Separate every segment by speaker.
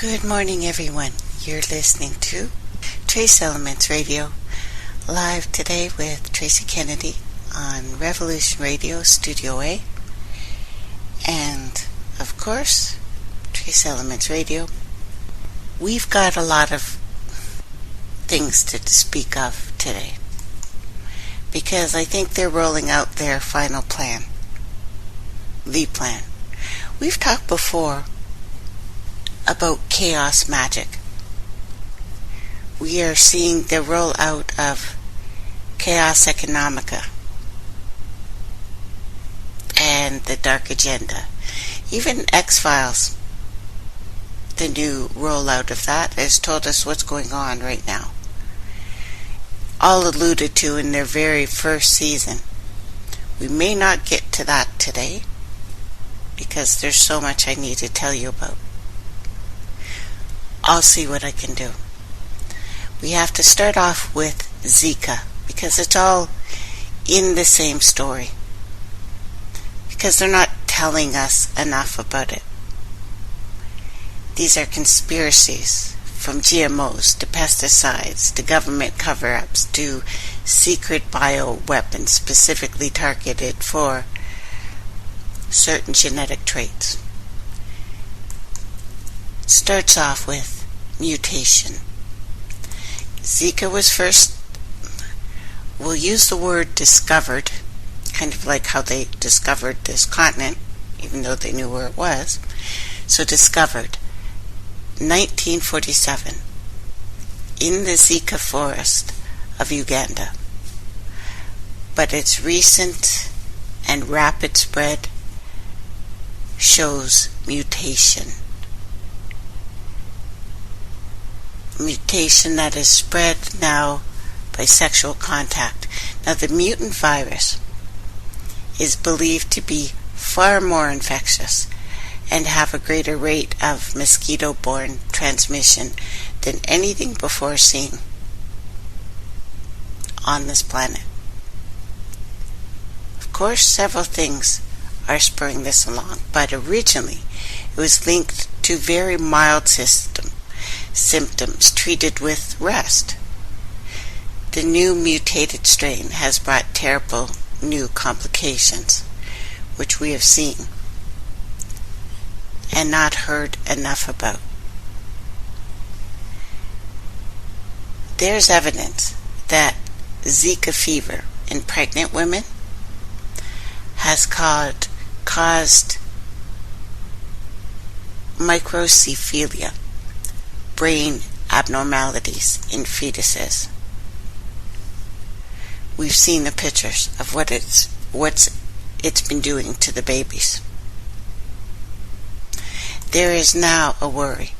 Speaker 1: Good morning, everyone. You're listening to Trace Elements Radio, live today with Tracey Kennedy on Revolution Radio Studio A. And, of course, Trace Elements Radio. We've got a lot of things to speak of today, because I think they're rolling out their final plan, the plan. We've talked before about chaos magic. We are seeing the rollout of Chaos Economica and the Dark Agenda. Even X-Files, the new rollout of that, has told us what's going on right now. All alluded to in their very first season. We may not get to that today, because there's so much I need to tell you about. I'll see what I can do. We have to start off with Zika, because it's all in the same story. Because they're not telling us enough about it. These are conspiracies, from GMOs to pesticides to government cover-ups to secret bioweapons specifically targeted for certain genetic traits. It starts off with mutation. Zika was first, we'll use the word discovered, kind of like how they discovered this continent, even though they knew where it was. So discovered, 1947, in the Zika forest of Uganda. But its recent and rapid spread shows mutation. Mutation that is spread now by sexual contact. Now, the mutant virus is believed to be far more infectious and have a greater rate of mosquito-borne transmission than anything before seen on this planet. Of course, several things are spurring this along, but originally it was linked to very mild symptoms treated with rest. The new mutated strain has brought terrible new complications, which we have seen and not heard enough about. There's evidence that Zika fever in pregnant women has caused microcephalia, brain abnormalities in fetuses. We've seen the pictures of what it's been doing to the babies. There is now a worry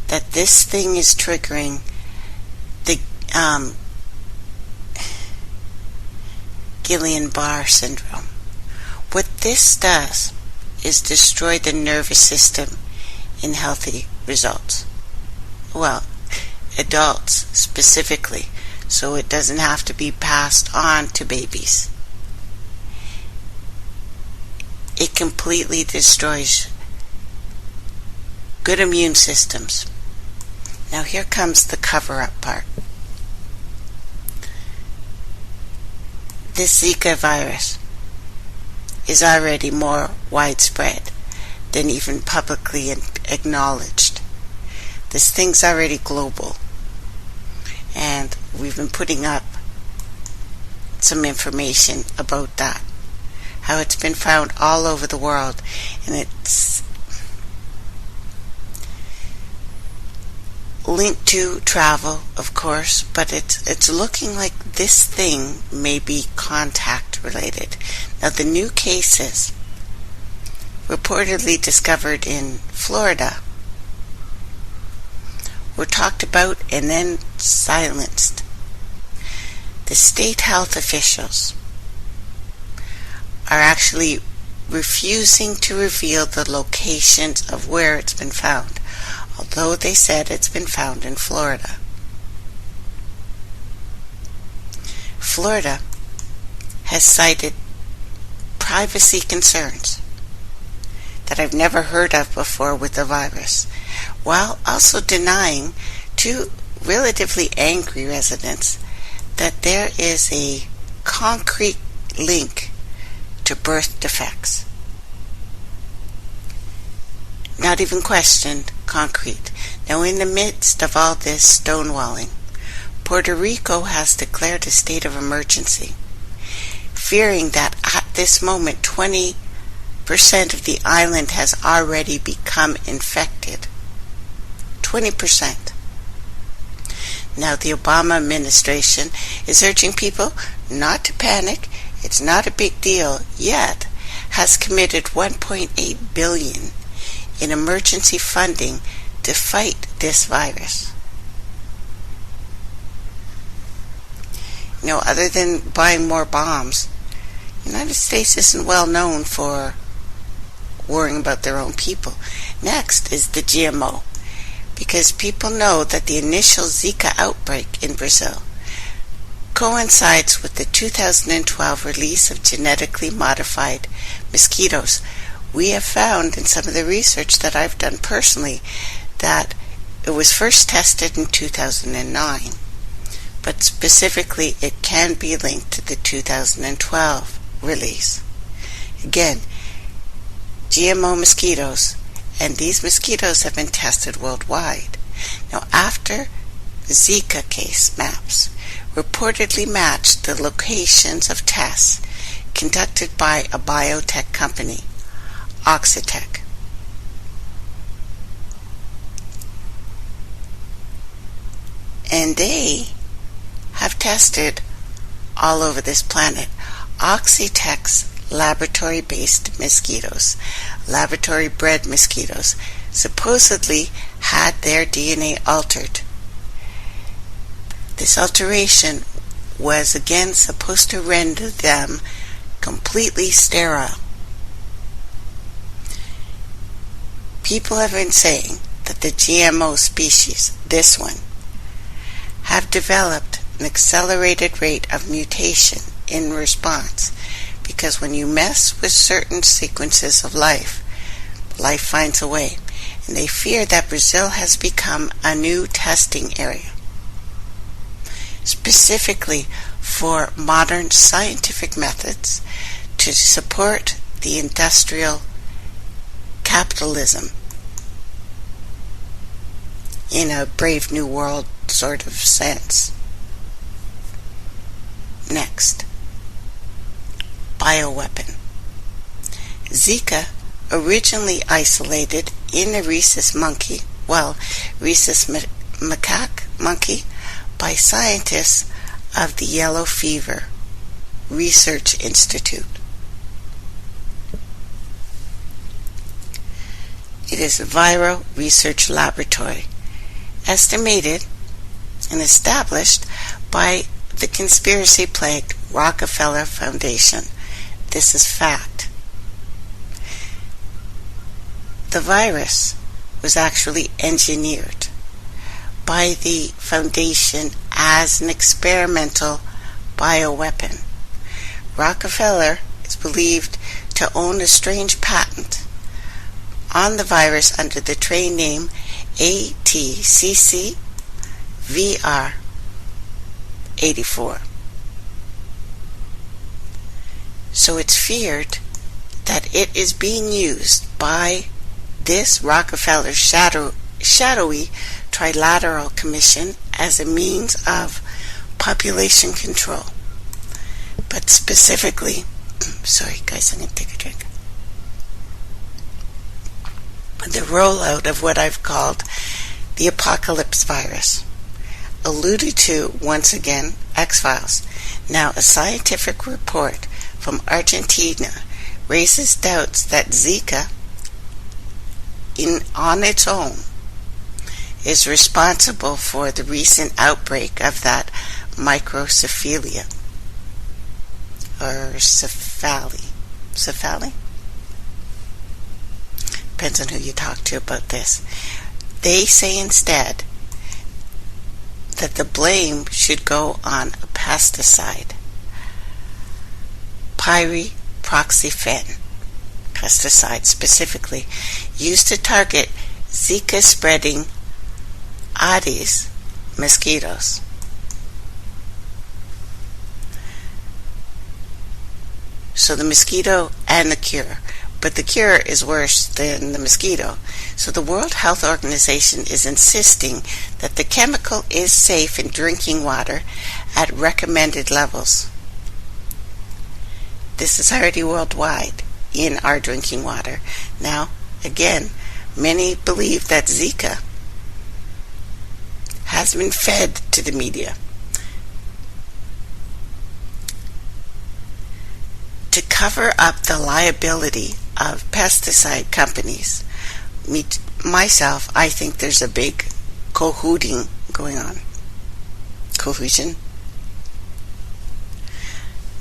Speaker 1: that this thing is triggering the Guillain-Barré syndrome. What this does is destroy the nervous system in healthy results. Well, adults specifically, so it doesn't have to be passed on to babies. It completely destroys good immune systems. Now here comes the cover-up part. This Zika virus is already more widespread than even publicly acknowledged. This thing's already global, and we've been putting up some information about that, how it's been found all over the world, and it's linked to travel, of course, but it's looking like this thing may be contact related. Now, the new cases reportedly discovered in Florida were talked about and then silenced. The state health officials are actually refusing to reveal the locations of where it's been found, although they said it's been found in Florida. Florida has cited privacy concerns that I've never heard of before with the virus, while also denying to relatively angry residents that there is a concrete link to birth defects. Not even questioned, concrete. Now, in the midst of all this stonewalling, Puerto Rico has declared a state of emergency, fearing that at this moment 20% of the island has already become infected. 20%. Now, the Obama administration is urging people not to panic. It's not a big deal, yet has committed $1.8 billion in emergency funding to fight this virus. Other than buying more bombs, the United States isn't well known for worrying about their own people. Next is the GMO, because people know that the initial Zika outbreak in Brazil coincides with the 2012 release of genetically modified mosquitoes. We have found in some of the research that I've done personally that it was first tested in 2009, but specifically it can be linked to the 2012 release. Again, GMO mosquitoes, and these mosquitoes have been tested worldwide. Now, after the Zika case maps reportedly matched the locations of tests conducted by a biotech company, Oxitec. And they have tested all over this planet. Oxitec's laboratory-based mosquitoes, laboratory-bred mosquitoes, supposedly had their DNA altered. This alteration was again supposed to render them completely sterile. People have been saying that the GMO species, this one, have developed an accelerated rate of mutation in response, because when you mess with certain sequences of life, life finds a way. And they fear that Brazil has become a new testing area, specifically for modern scientific methods to support the industrial capitalism in a Brave New World sort of sense. Next, bioweapon. Zika, originally isolated in a rhesus macaque monkey by scientists of the Yellow Fever Research Institute. It is a viral research laboratory estimated and established by the conspiracy-plagued Rockefeller Foundation. This is fact. The virus was actually engineered by the foundation as an experimental bioweapon. Rockefeller is believed to own a strange patent on the virus under the trade name ATCC VR84. So it's feared that it is being used by this Rockefeller shadowy trilateral commission as a means of population control. But specifically, sorry guys, I'm going to take a drink. The rollout of what I've called the apocalypse virus, alluded to once again, X-Files. Now, a scientific report from Argentina raises doubts that Zika, on its own, is responsible for the recent outbreak of that microcephalia, or cephaly. Depends on who you talk to about this. They say instead that the blame should go on a pesticide, pyriproxyfen pesticide specifically, used to target Zika spreading Aedes mosquitoes. So the mosquito and the cure. But the cure is worse than the mosquito. So the World Health Organization is insisting that the chemical is safe in drinking water at recommended levels. This is already worldwide in our drinking water. Now, again, many believe that Zika has been fed to the media to cover up the liability of pesticide companies. Myself, I think there's a big cahooting going on. Collusion.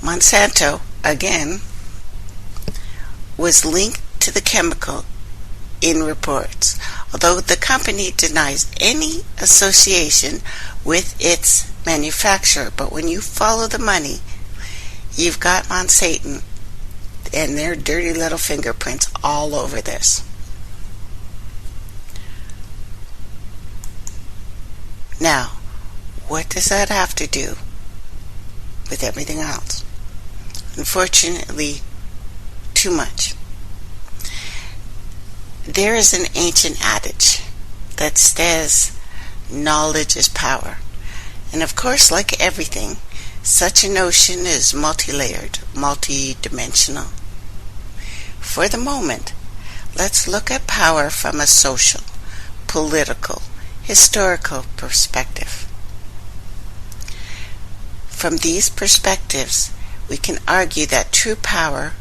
Speaker 1: Monsanto, again, was linked to the chemical in reports, although the company denies any association with its manufacturer. But when you follow the money, you've got Monsanto and their dirty little fingerprints all over this. Now, what does that have to do with everything else? Unfortunately, too much. There is an ancient adage that says knowledge is power. And of course, like everything, such a notion is multi-layered, multi-dimensional. For the moment, let's look at power from a social, political, historical perspective. From these perspectives, we can argue that true power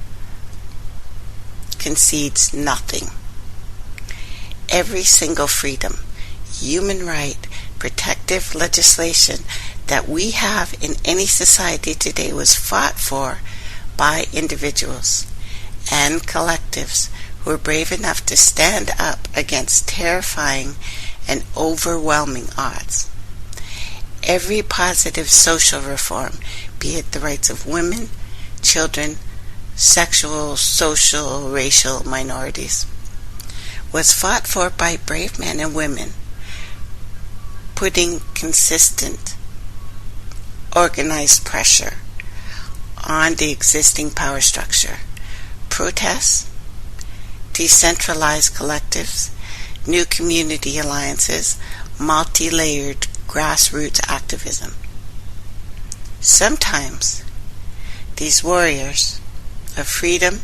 Speaker 1: concedes nothing. Every single freedom, human right, protective legislation that we have in any society today was fought for by individuals and collectives who were brave enough to stand up against terrifying and overwhelming odds. Every positive social reform, be it the rights of women, children, sexual, social, racial minorities, was fought for by brave men and women, putting consistent, organized pressure on the existing power structure. Protests, decentralized collectives, new community alliances, multi-layered grassroots activism. Sometimes these warriors of freedom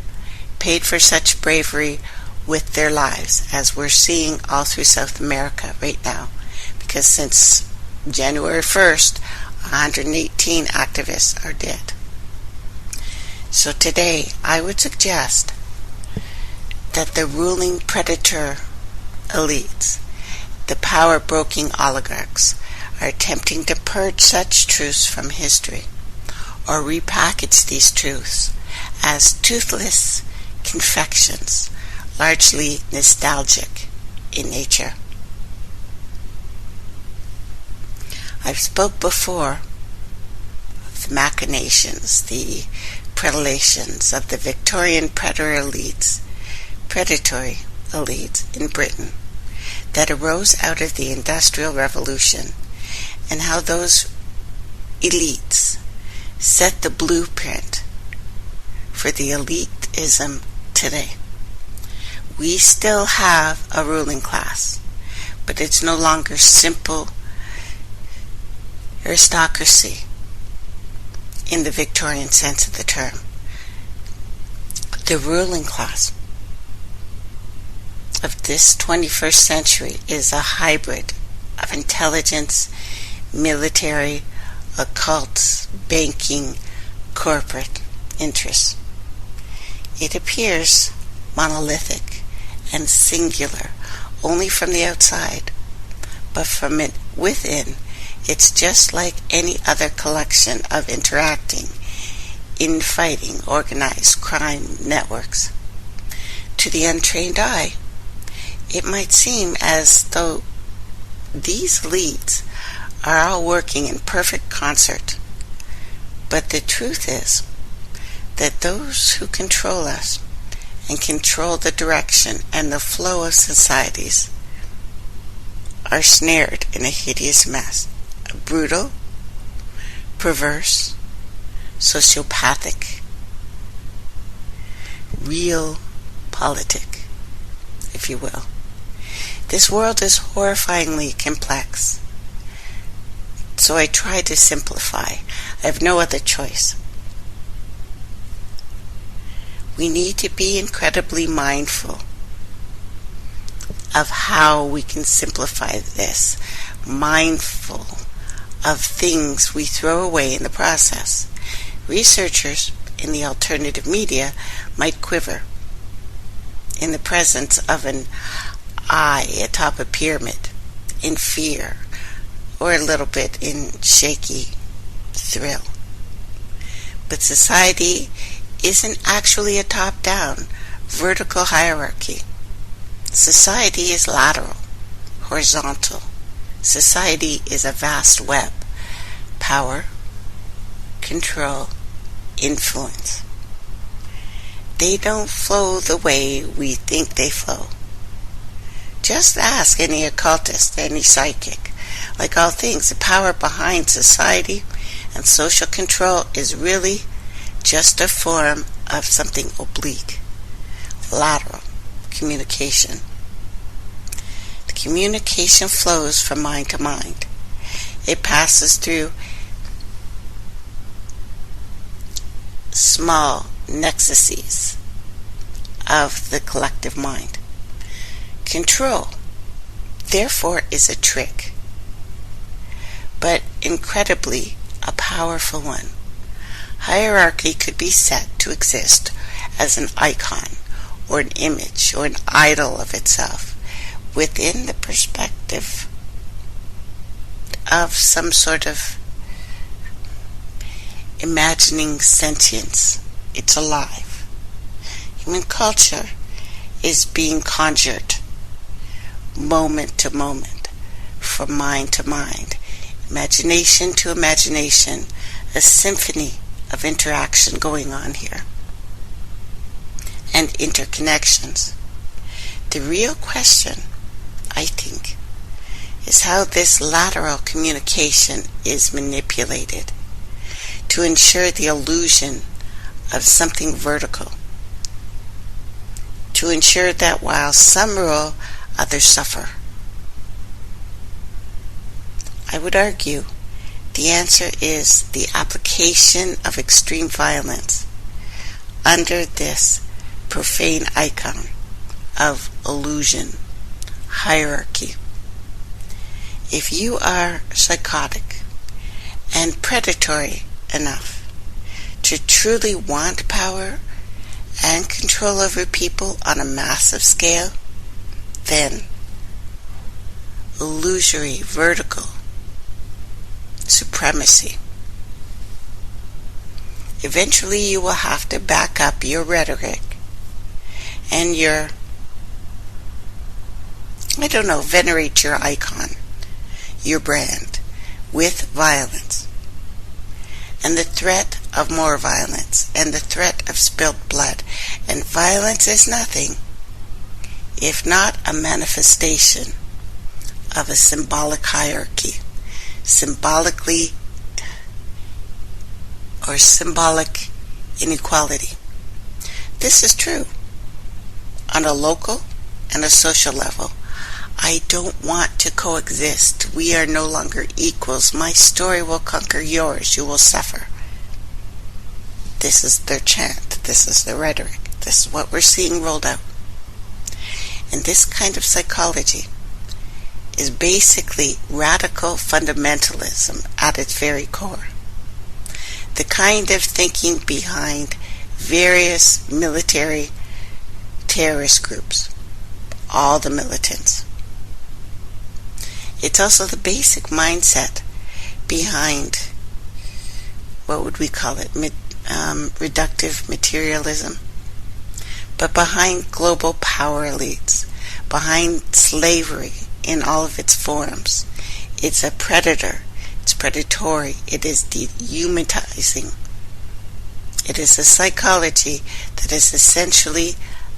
Speaker 1: paid for such bravery with their lives, as we're seeing all through South America right now, because since January 1st, 118 activists are dead. So today, I would suggest that the ruling predator elites, the power-broking oligarchs, are attempting to purge such truths from history, or repackage these truths as toothless confections, largely nostalgic in nature. I've spoke before of the machinations, the predilections of the Victorian predatory elites in Britain that arose out of the Industrial Revolution, and how those elites set the blueprint for the elitism today. We still have a ruling class, but it's no longer simple aristocracy in the Victorian sense of the term. The ruling class of this 21st century is a hybrid of intelligence, military, occult, banking, corporate interests. It appears monolithic and singular only from the outside, but from it within, it's just like any other collection of interacting, infighting, organized crime networks. To the untrained eye, it might seem as though these elites are all working in perfect concert. But the truth is that those who control us and control the direction and the flow of societies are snared in a hideous mess, a brutal, perverse, sociopathic, real politic, if you will. This world is horrifyingly complex, so I try to simplify. I have no other choice. We need to be incredibly mindful of how we can simplify this, mindful of things we throw away in the process. Researchers in the alternative media might quiver in the presence of an eye atop a pyramid in fear, or a little bit in shaky thrill. But society isn't actually a top-down, vertical hierarchy. Society is lateral, horizontal. Society is a vast web. Power, control, influence. They don't flow the way we think they flow. Just ask any occultist, any psychic. Like all things, the power behind society and social control is really just a form of something oblique, lateral communication. The communication flows from mind to mind. It passes through small nexuses of the collective mind. Control, therefore, is a trick, but incredibly a powerful one. Hierarchy could be set to exist as an icon or an image or an idol of itself within the perspective of some sort of imagining sentience. It's alive. Human culture is being conjured moment to moment, from mind to mind, imagination to imagination, a symphony of interaction going on here, and interconnections. The real question, I think, is how this lateral communication is manipulated to ensure the illusion of something vertical, to ensure that while some rule, others suffer. I would argue the answer is the application of extreme violence under this profane icon of illusion, hierarchy. If you are psychotic and predatory enough to truly want power and control over people on a massive scale, then illusory, vertical supremacy. Eventually you will have to back up your rhetoric and your, venerate your icon, your brand, with violence. And the threat of more violence, and the threat of spilled blood. And violence is nothing if not a manifestation of a symbolic hierarchy, symbolic inequality. This is true on a local and a social level. I don't want to coexist. We are no longer equals. My story will conquer yours. You will suffer. This is their chant. This is their rhetoric. This is what we're seeing rolled out. And this kind of psychology is basically radical fundamentalism at its very core. The kind of thinking behind various military terrorist groups, all the militants. It's also the basic mindset behind, what would we call it, reductive materialism, but behind global power elites, behind slavery in all of its forms. It's a predator. It's predatory. It is dehumanizing. It is a psychology that is essentially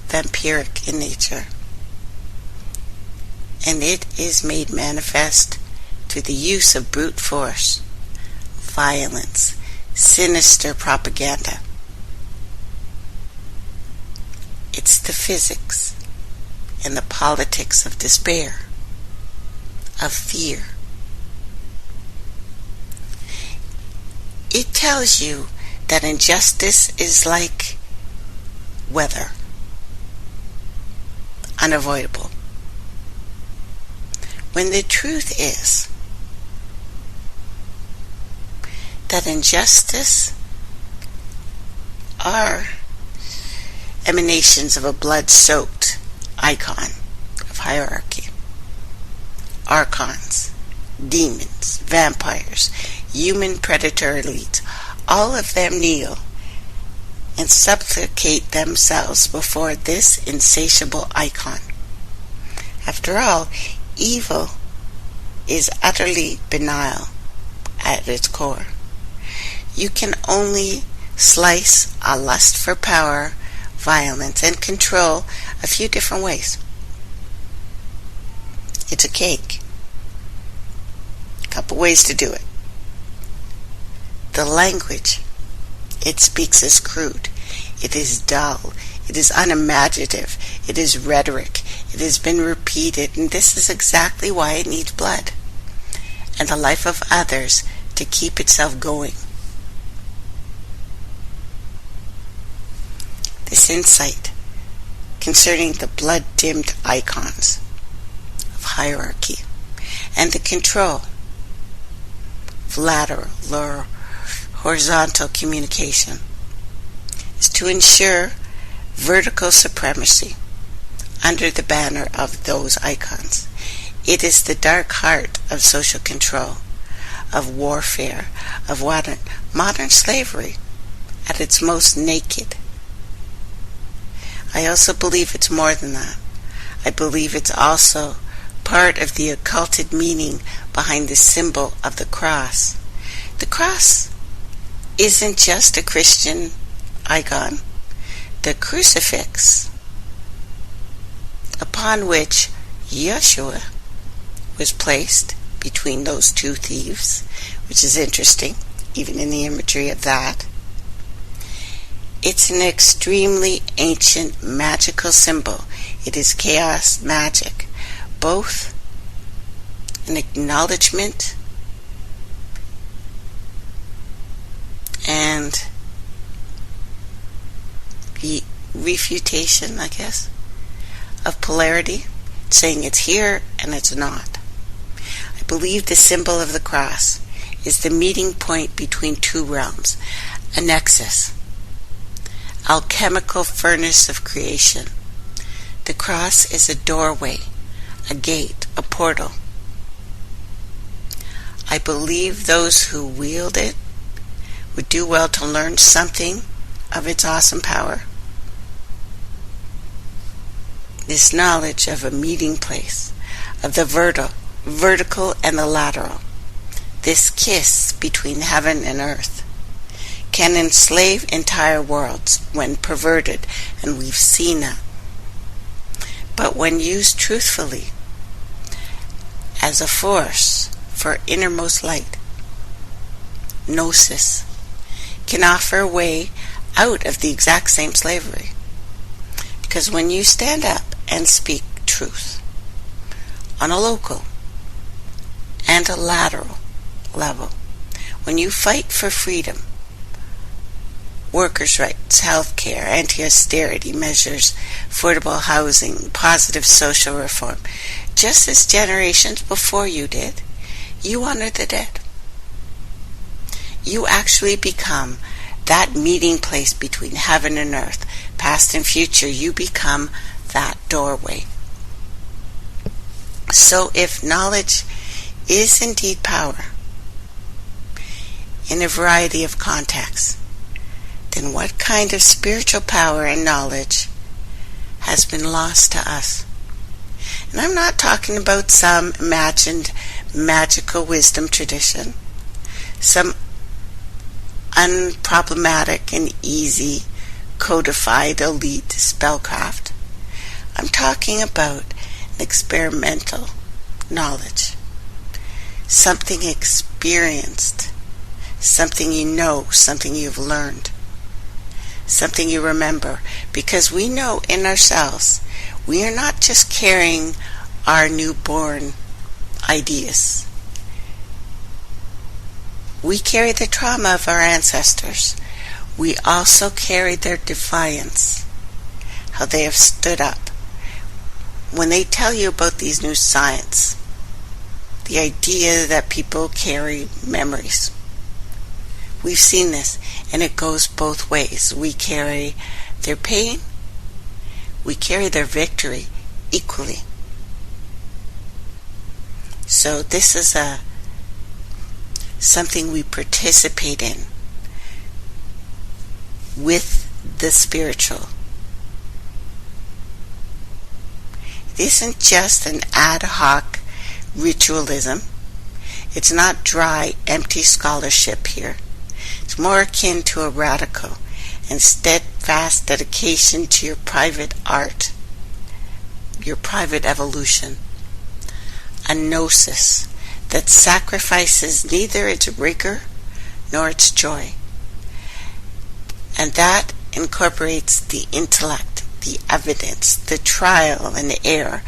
Speaker 1: vampiric in nature. and it is made manifest through the use of brute force, violence, sinister propaganda. It's the physics and the politics of despair, of fear. It tells you that injustice is like weather, unavoidable. When the truth is that injustice are emanations of a blood-soaked icon of hierarchy. Archons, demons, vampires, human predator elites, all of them kneel and supplicate themselves before this insatiable icon. After all, evil is utterly banal at its core. You can only slice a lust for power, violence, and control a few different ways. It's a cake. A couple ways to do it. The language it speaks is crude. It is dull. It is unimaginative. It is rhetoric. It has been repeated, and this is exactly why it needs blood and the life of others to keep itself going. This insight concerning the blood-dimmed icons of hierarchy and the control of lateral or horizontal communication is to ensure vertical supremacy under the banner of those icons. It is the dark heart of social control, of warfare, of modern slavery at its most naked. I also believe it's more than that. I believe it's also part of the occulted meaning behind the symbol of the cross. The cross isn't just a Christian icon. The crucifix upon which Yeshua was placed between those two thieves, which is interesting, even in the imagery of that. It's an extremely ancient magical symbol. It is chaos magic, both an acknowledgement and the refutation, I guess, of polarity, saying it's here and it's not. I believe the symbol of the cross is the meeting point between two realms, a nexus, alchemical furnace of creation. The cross is a doorway, a gate, a portal. I believe those who wield it would do well to learn something of its awesome power. This knowledge of a meeting place, of the vertical and the lateral, this kiss between heaven and earth, can enslave entire worlds when perverted, and we've seen that. But when used truthfully, as a force for innermost light, gnosis can offer a way out of the exact same slavery. Because when you stand up and speak truth on a local and a lateral level, when you fight for freedom, workers' rights, health care, anti-austerity measures, affordable housing, positive social reform, just as generations before you did, you honor the dead. You actually become that meeting place between heaven and earth, past and future. You become that doorway. So if knowledge is indeed power in a variety of contexts, then what kind of spiritual power and knowledge has been lost to us? And I'm not talking about some imagined magical wisdom tradition, some unproblematic and easy codified elite spellcraft. I'm talking about experimental knowledge, something experienced, something you know, something you've learned, something you remember, because we know in ourselves we are not just carrying our newborn ideas. We carry the trauma of our ancestors. We also carry their defiance, how they have stood up. When they tell you about these new science, the idea that people carry memories. We've seen this, and it goes both ways. We carry their pain, we carry their victory equally. So this is something we participate in with the spiritual. It isn't just an ad hoc ritualism. It's not dry, empty scholarship here. It's more akin to a radical and steadfast dedication to your private art, your private evolution, a gnosis that sacrifices neither its rigor nor its joy, and that incorporates the intellect, the evidence, the trial and error,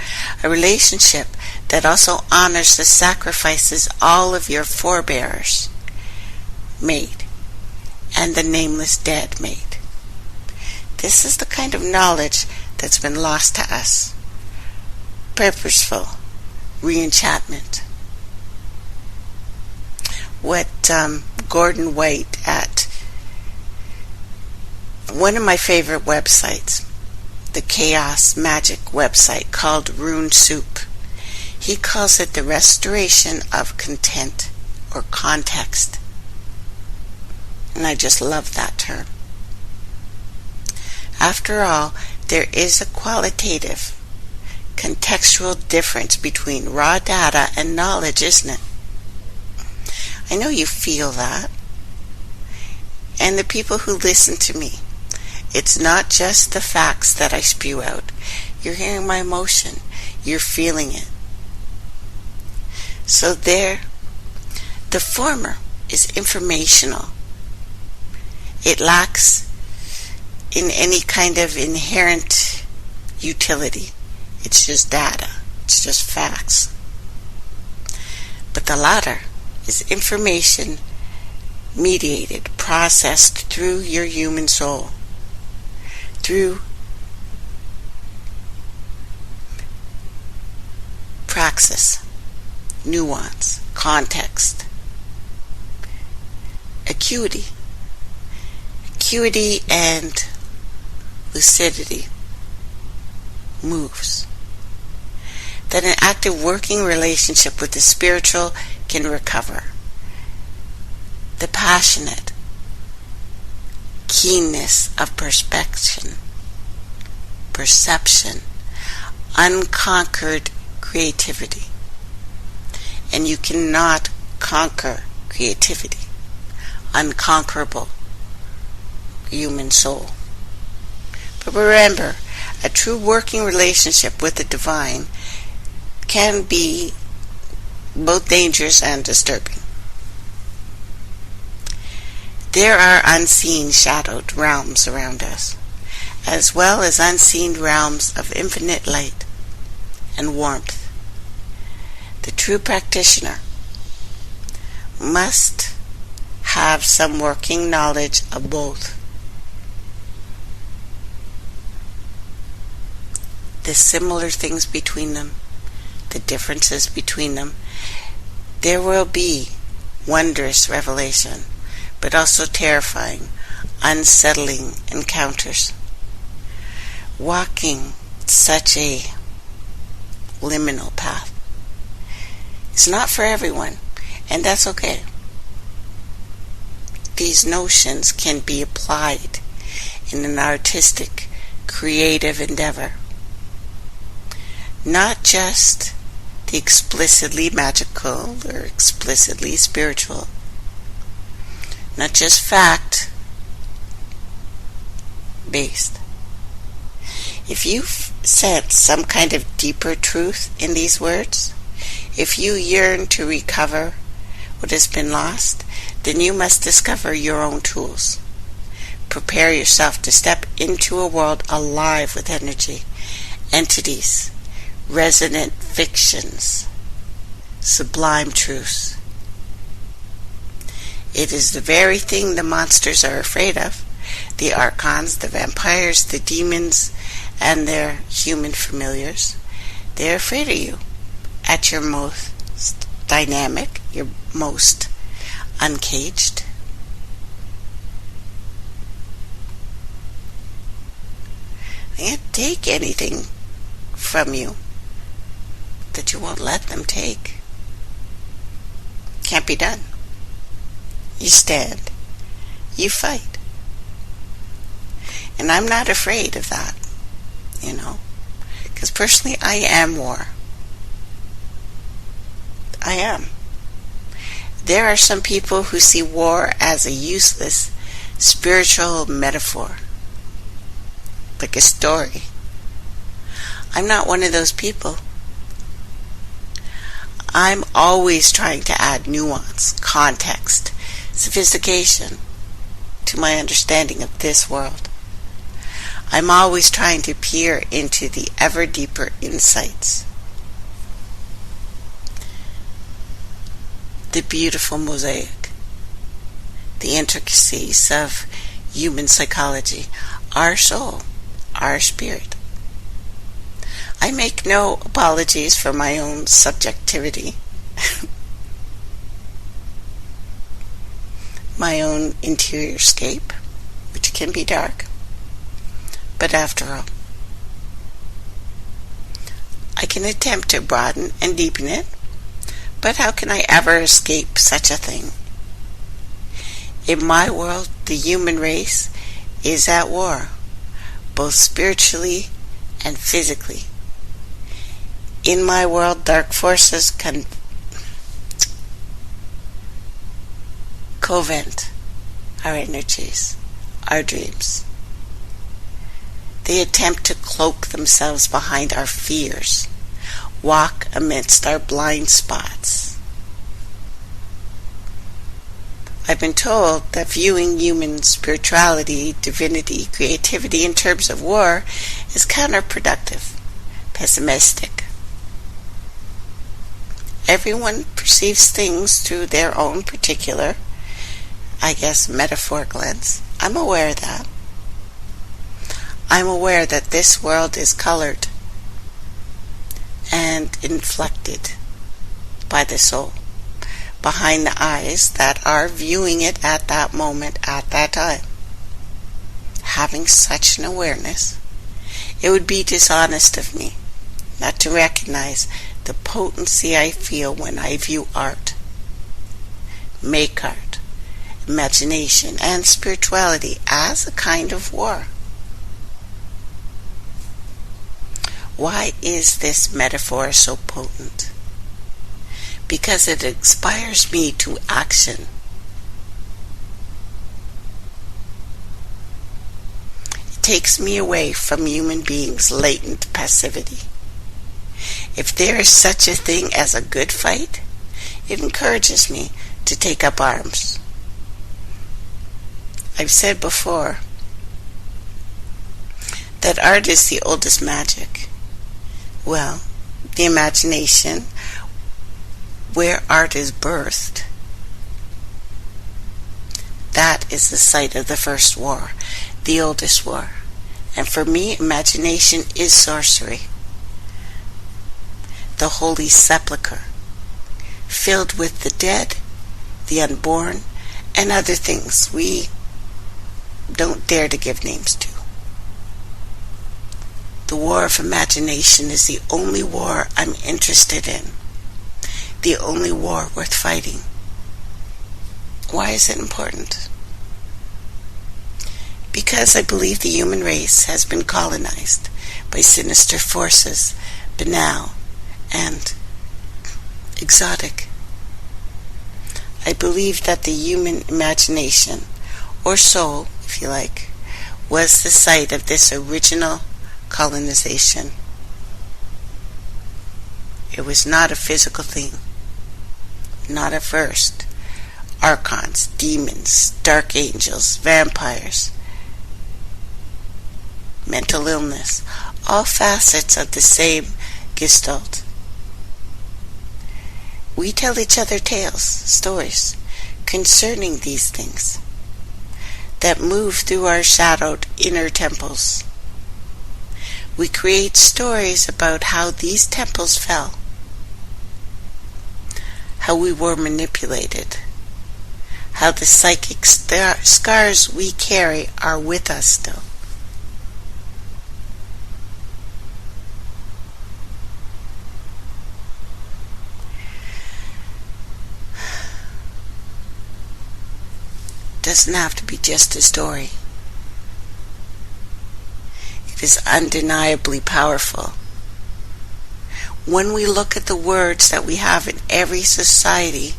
Speaker 1: a relationship that also honors the sacrifices all of your forebears made and the nameless dead made. This is the kind of knowledge that's been lost to us. Purposeful re-enchantment. What Gordon White at one of my favorite websites, the Chaos Magic website called Rune Soup, he calls it the restoration of content or context. And I just love that term. After all, there is a qualitative, contextual difference between raw data and knowledge, isn't it? I know you feel that. And the people who listen to me, it's not just the facts that I spew out. You're hearing my emotion. You're feeling it. So the former is informational. It lacks in any kind of inherent utility. It's just data. It's just facts. But the latter is information mediated, processed through your human soul, through praxis, nuance, context, acuity and lucidity moves. That an active working relationship with the spiritual can recover. The passionate keenness of perception, unconquered creativity. And you cannot conquer creativity, unconquerable human soul. But remember, a true working relationship with the divine can be both dangerous and disturbing. There are unseen shadowed realms around us, as well as unseen realms of infinite light and warmth. The true practitioner must have some working knowledge of both. The similar things between them, the differences between them. There will be wondrous revelation, but also terrifying, unsettling encounters. Walking such a liminal path. It's not for everyone, and that's okay. These notions can be applied in an artistic, creative endeavor. Not just the explicitly magical or explicitly spiritual. Not just fact-based. If you sense some kind of deeper truth in these words, if you yearn to recover what has been lost, then you must discover your own tools. Prepare yourself to step into a world alive with energy, entities, resonant fictions, sublime truths. It is the very thing the monsters are afraid of, the archons, the vampires, the demons, and their human familiars. They're afraid of you at your most dynamic, your most uncaged. They can't take anything from you that you won't let them take. Can't be done. You stand. You fight. And I'm not afraid of that, because personally I am war. I am. There are some people who see war as a useless spiritual metaphor, like a story. I'm not one of those people. I'm always trying to add nuance, context, sophistication to my understanding of this world. I'm always trying to peer into the ever deeper insights, the beautiful mosaic, the intricacies of human psychology, our soul, our spirit. I make no apologies for my own subjectivity, my own interior scape, which can be dark. But after all, I can attempt to broaden and deepen it, but how can I ever escape such a thing? In my world, the human race is at war, both spiritually and physically. In my world, dark forces covent our energies, our dreams. They attempt to cloak themselves behind our fears, walk amidst our blind spots. I've been told that viewing human spirituality, divinity, creativity in terms of war is counterproductive, pessimistic. Everyone perceives things through their own particular, metaphoric lens. I'm aware of that. I'm aware that this world is colored and inflected by the soul, behind the eyes that are viewing it at that moment, at that time. Having such an awareness, it would be dishonest of me not to recognize the potency I feel when I view art, make art, imagination, and spirituality as a kind of war. Why is this metaphor so potent? Because it inspires me to action. It takes me away from human beings' latent passivity. If there is such a thing as a good fight, it encourages me to take up arms. I've said before that art is the oldest magic. Well, the imagination, where art is birthed, that is the site of the first war, the oldest war. And for me, imagination is sorcery, the holy sepulchre, filled with the dead, the unborn, and other things we don't dare to give names to. The war of imagination is the only war I'm interested in, the only war worth fighting. Why is it important? Because I believe the human race has been colonized by sinister forces, banal and exotic. I believe that the human imagination, or soul, if you like, was the site of this original colonization. It was not a physical thing. Not at first. Archons, demons, dark angels, vampires, mental illness, all facets of the same gestalt. We tell each other tales, stories, concerning these things that move through our shadowed inner temples. We create stories about how these temples fell, how we were manipulated, how the psychic scars we carry are with us still. It doesn't have to be just a story. It is undeniably powerful. When we look at the words that we have in every society,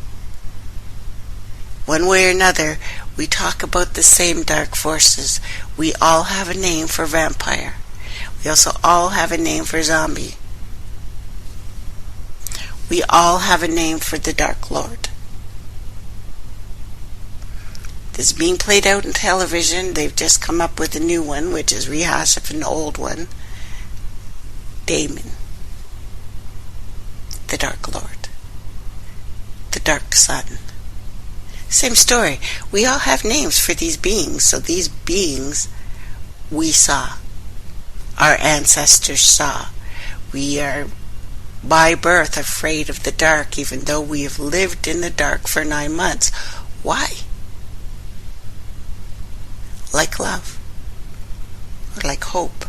Speaker 1: one way or another, we talk about the same dark forces. We all have a name for vampire. We also all have a name for zombie. We all have a name for the Dark Lord. This is being played out in television. They've just come up with a new one, which is rehash of an old one. Damon. The Dark Lord. The Dark Sun. Same story. We all have names for these beings. So these beings we saw. Our ancestors saw. We are by birth afraid of the dark, even though we have lived in the dark for 9 months. Why? Like love. Or like hope.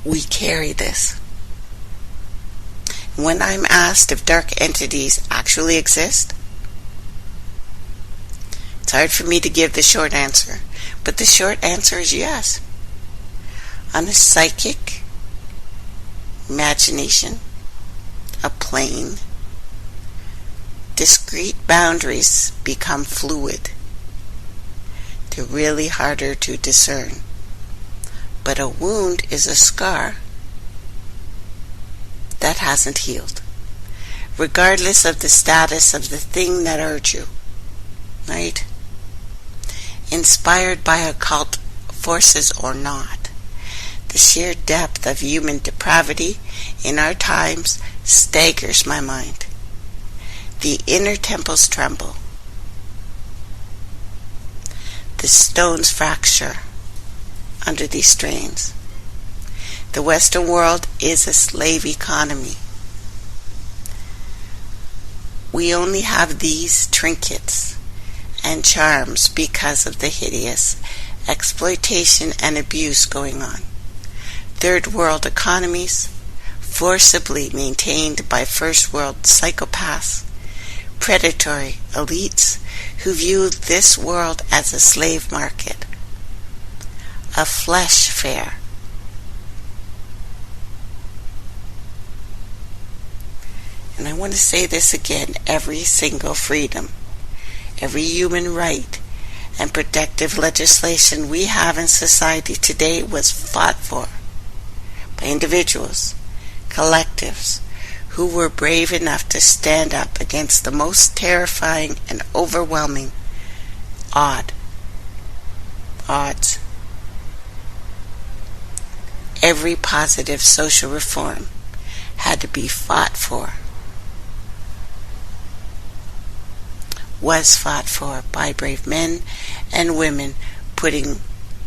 Speaker 1: We carry this. When I'm asked if dark entities actually exist, it's hard for me to give the short answer, but the short answer is yes. On a psychic imagination, a plane, discrete boundaries become fluid. They're really harder to discern. But a wound is a scar that hasn't healed, regardless of the status of the thing that hurt you, right? Inspired by occult forces or not, the sheer depth of human depravity in our times staggers my mind. The inner temples tremble. The stones fracture under these strains. The Western world is a slave economy. We only have these trinkets and charms because of the hideous exploitation and abuse going on. Third world economies, forcibly maintained by first world psychopaths, predatory elites who view this world as a slave market, a flesh fair. And I want to say this again, every single freedom, every human right and protective legislation we have in society today was fought for by individuals, collectives, who were brave enough to stand up against the most terrifying and overwhelming odds. Every positive social reform had to be fought for, was fought for by brave men and women putting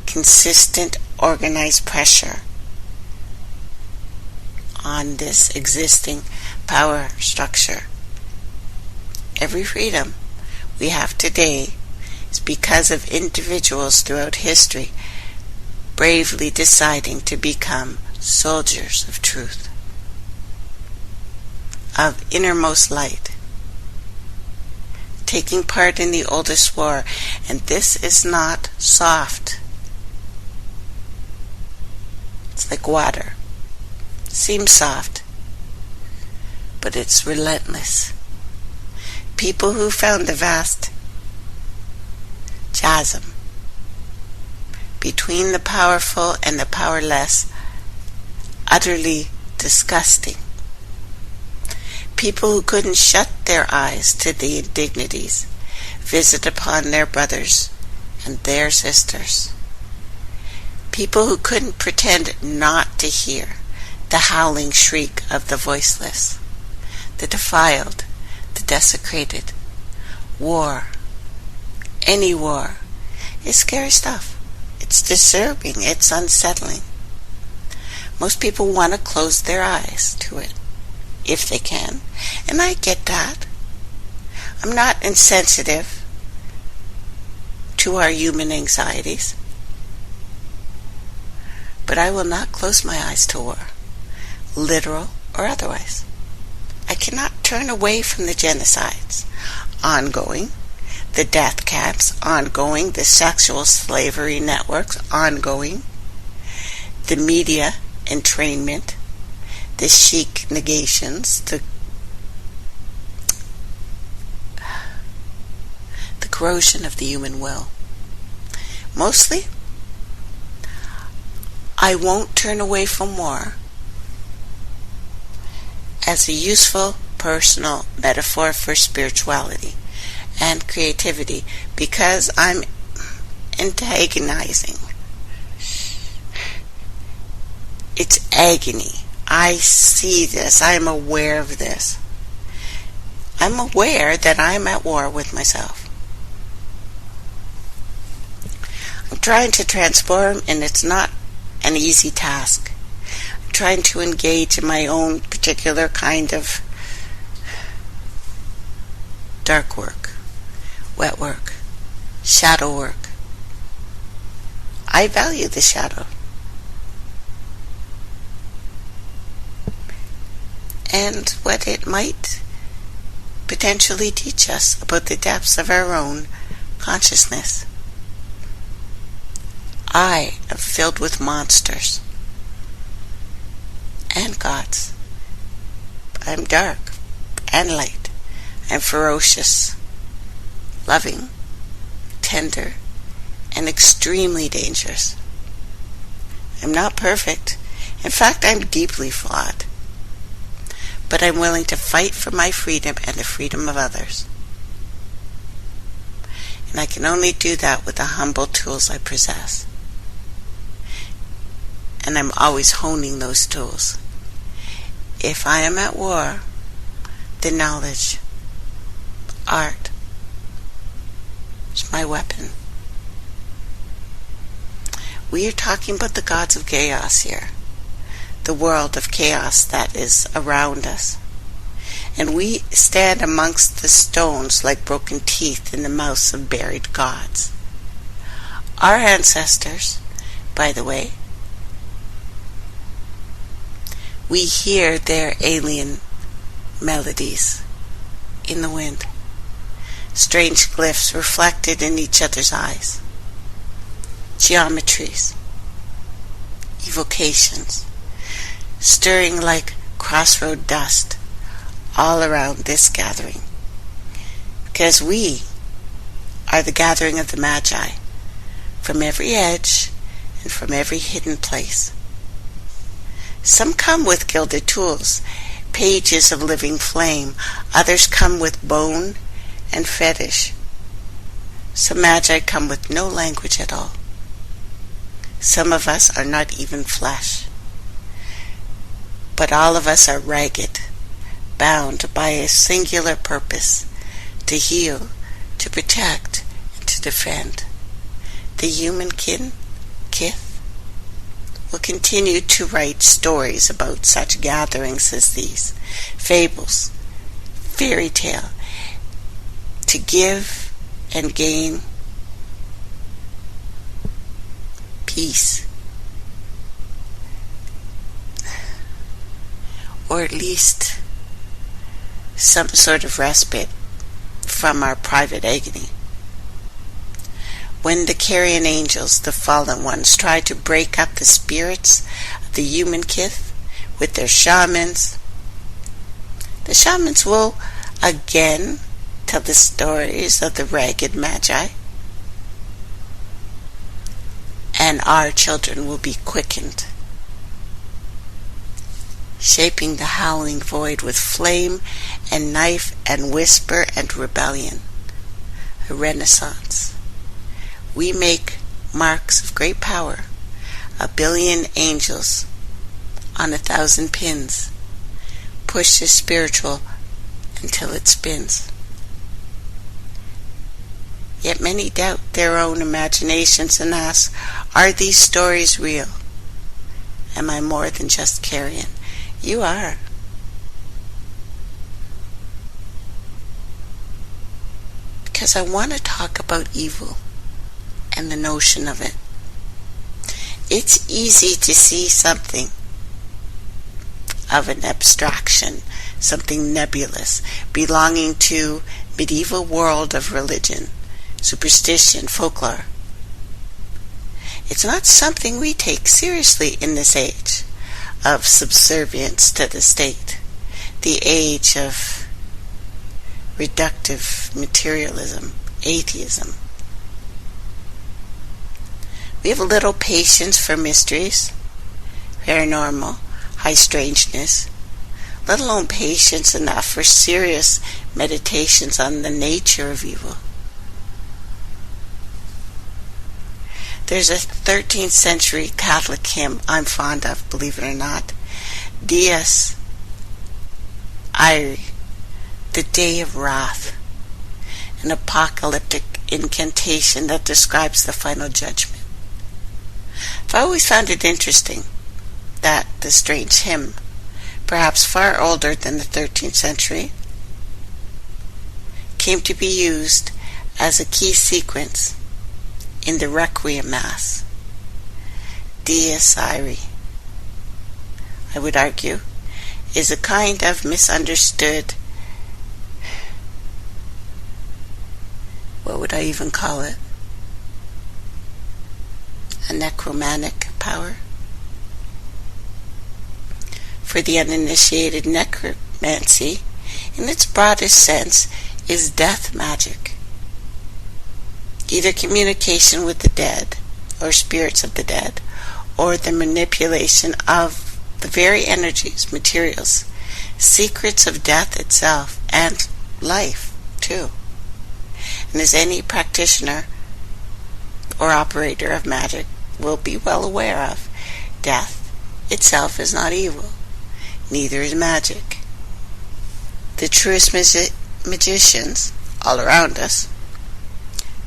Speaker 1: consistent, organized pressure on this existing power structure. Every freedom we have today is because of individuals throughout history bravely deciding to become soldiers of truth, of innermost light, taking part in the oldest war. And this is not soft. It's like water. Seems soft, but it's relentless. People who found the vast chasm between the powerful and the powerless, utterly disgusting. People who couldn't shut their eyes to the indignities visited upon their brothers and their sisters. People who couldn't pretend not to hear the howling shriek of the voiceless, the defiled, the desecrated. War, any war, is scary stuff. It's disturbing, it's unsettling. Most people want to close their eyes to it, if they can, and I get that. I'm not insensitive to our human anxieties, but I will not close my eyes to war, literal or otherwise. I cannot turn away from the genocides ongoing, the death camps ongoing, the sexual slavery networks ongoing, the media entrainment, the chic negations, the corrosion of the human will. Mostly, I won't turn away from war as a useful personal metaphor for spirituality and creativity, because I'm antagonizing. It's agony. I see this. I'm aware of this. I'm aware that I'm at war with myself. I'm trying to transform, and it's not an easy task. I'm trying to engage in my own particular kind of dark work, wet work, shadow work. I value the shadow. And what it might potentially teach us about the depths of our own consciousness. I am filled with monsters and gods. I'm dark and light. I'm ferocious, loving, tender, and extremely dangerous. I'm not perfect. In fact, I'm deeply flawed. But I'm willing to fight for my freedom and the freedom of others. And I can only do that with the humble tools I possess. And I'm always honing those tools. If I am at war, then knowledge, art, is my weapon. We are talking about the gods of chaos here. The world of chaos that is around us. And we stand amongst the stones like broken teeth in the mouths of buried gods. Our ancestors, by the way, we hear their alien melodies in the wind. Strange glyphs reflected in each other's eyes. Geometries. Evocations. Stirring like crossroad dust all around this gathering. Because we are the gathering of the Magi from every edge and from every hidden place. Some come with gilded tools, pages of living flame. Others come with bone and fetish. Some Magi come with no language at all. Some of us are not even flesh. But all of us are ragged, bound by a singular purpose, to heal, to protect, and to defend. The human kith will continue to write stories about such gatherings as these, fables, fairy tale, to give and gain peace, or at least some sort of respite from our private agony. When the carrion angels, the fallen ones, try to break up the spirits of the human kith with their shamans, the shamans will again tell the stories of the ragged Magi and our children will be quickened, shaping the howling void with flame and knife and whisper and rebellion. A renaissance. We make marks of great power, 1 billion angels on 1,000 pins. Push the spiritual until it spins. Yet many doubt their own imaginations and ask, are these stories real? Am I more than just carrion? You are. Because I want to talk about evil and the notion of it. It's easy to see something of an abstraction, something nebulous, belonging to medieval world of religion, superstition, folklore. It's not something we take seriously in this age of subservience to the state, the age of reductive materialism, atheism. We have little patience for mysteries, paranormal, high strangeness, let alone patience enough for serious meditations on the nature of evil. There's a 13th century Catholic hymn I'm fond of, believe it or not, Dies Irae, the day of wrath, an apocalyptic incantation that describes the final judgment. I've always found it interesting that the strange hymn, perhaps far older than the 13th century, came to be used as a key sequence in the Requiem Mass. Dies Irae, I would argue, is a kind of misunderstood, what would I even call it? A necromantic power? For the uninitiated, necromancy, in its broadest sense, is death magic. Either communication with the dead, or spirits of the dead, or the manipulation of the very energies, materials, secrets of death itself, and life, too. And as any practitioner or operator of magic will be well aware of, death itself is not evil. Neither is magic. The truest magicians all around us,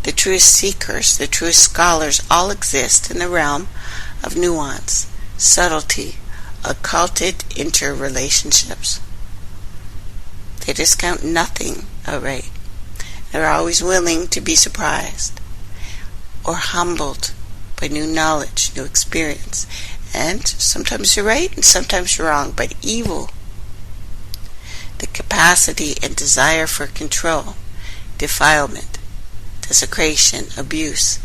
Speaker 1: the truest seekers, the truest scholars all exist in the realm of nuance, subtlety, occulted interrelationships. They discount nothing outright. They're always willing to be surprised or humbled by new knowledge, new experience. And sometimes you're right and sometimes you're wrong, but evil, the capacity and desire for control, defilement, desecration, abuse,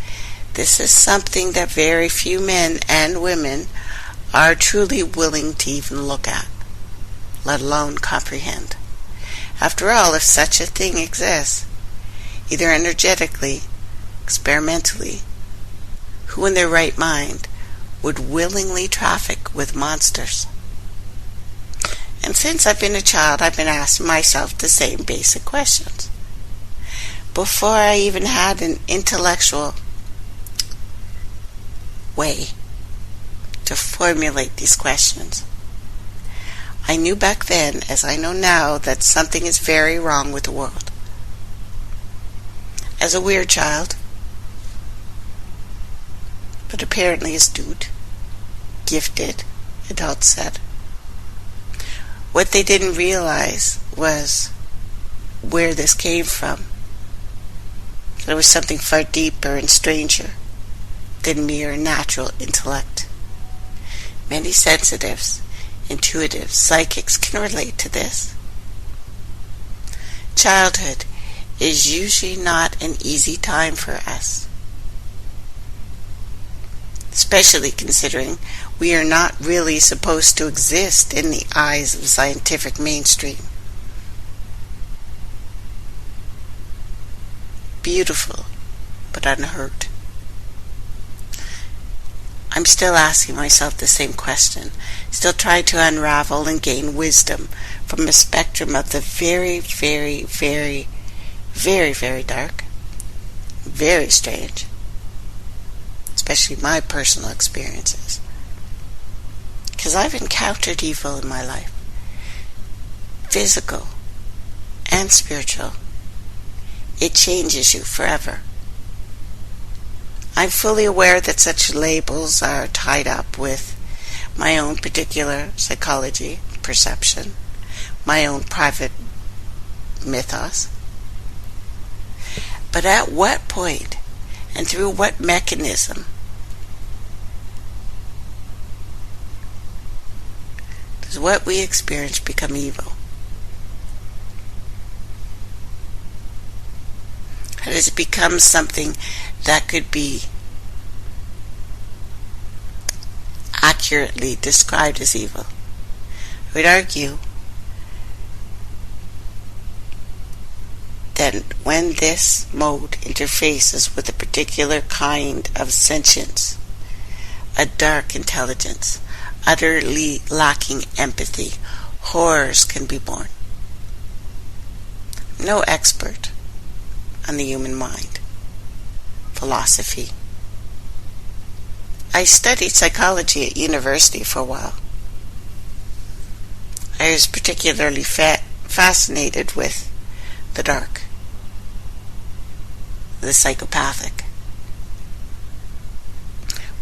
Speaker 1: this is something that very few men and women are truly willing to even look at, let alone comprehend. After all, if such a thing exists, either energetically, experimentally, who in their right mind would willingly traffic with monsters? And since I've been a child, I've been asking myself the same basic questions. Before I even had an intellectual way to formulate these questions, I knew back then, as I know now, that something is very wrong with the world. As a weird child, but apparently astute, gifted, adults said, what they didn't realize was where this came from. That it was something far deeper and stranger than mere natural intellect. Many sensitives, intuitives, psychics can relate to this. Childhood is usually not an easy time for us, especially considering we are not really supposed to exist in the eyes of the scientific mainstream. Beautiful, but unhurt. I'm still asking myself the same question, still trying to unravel and gain wisdom from a spectrum of the very, very, very, very, very dark, very strange, especially my personal experiences. Because I've encountered evil in my life, physical and spiritual. It changes you forever. I'm fully aware that such labels are tied up with my own particular psychology, perception, my own private mythos. But at what point and through what mechanism does what we experience become evil? How does it become something that could be accurately described as evil? I would argue that when this mode interfaces with a particular kind of sentience, a dark intelligence, utterly lacking empathy, horrors can be born. No expert on the human mind, philosophy. I studied psychology at university for a while. I was particularly fascinated with the dark, the psychopathic,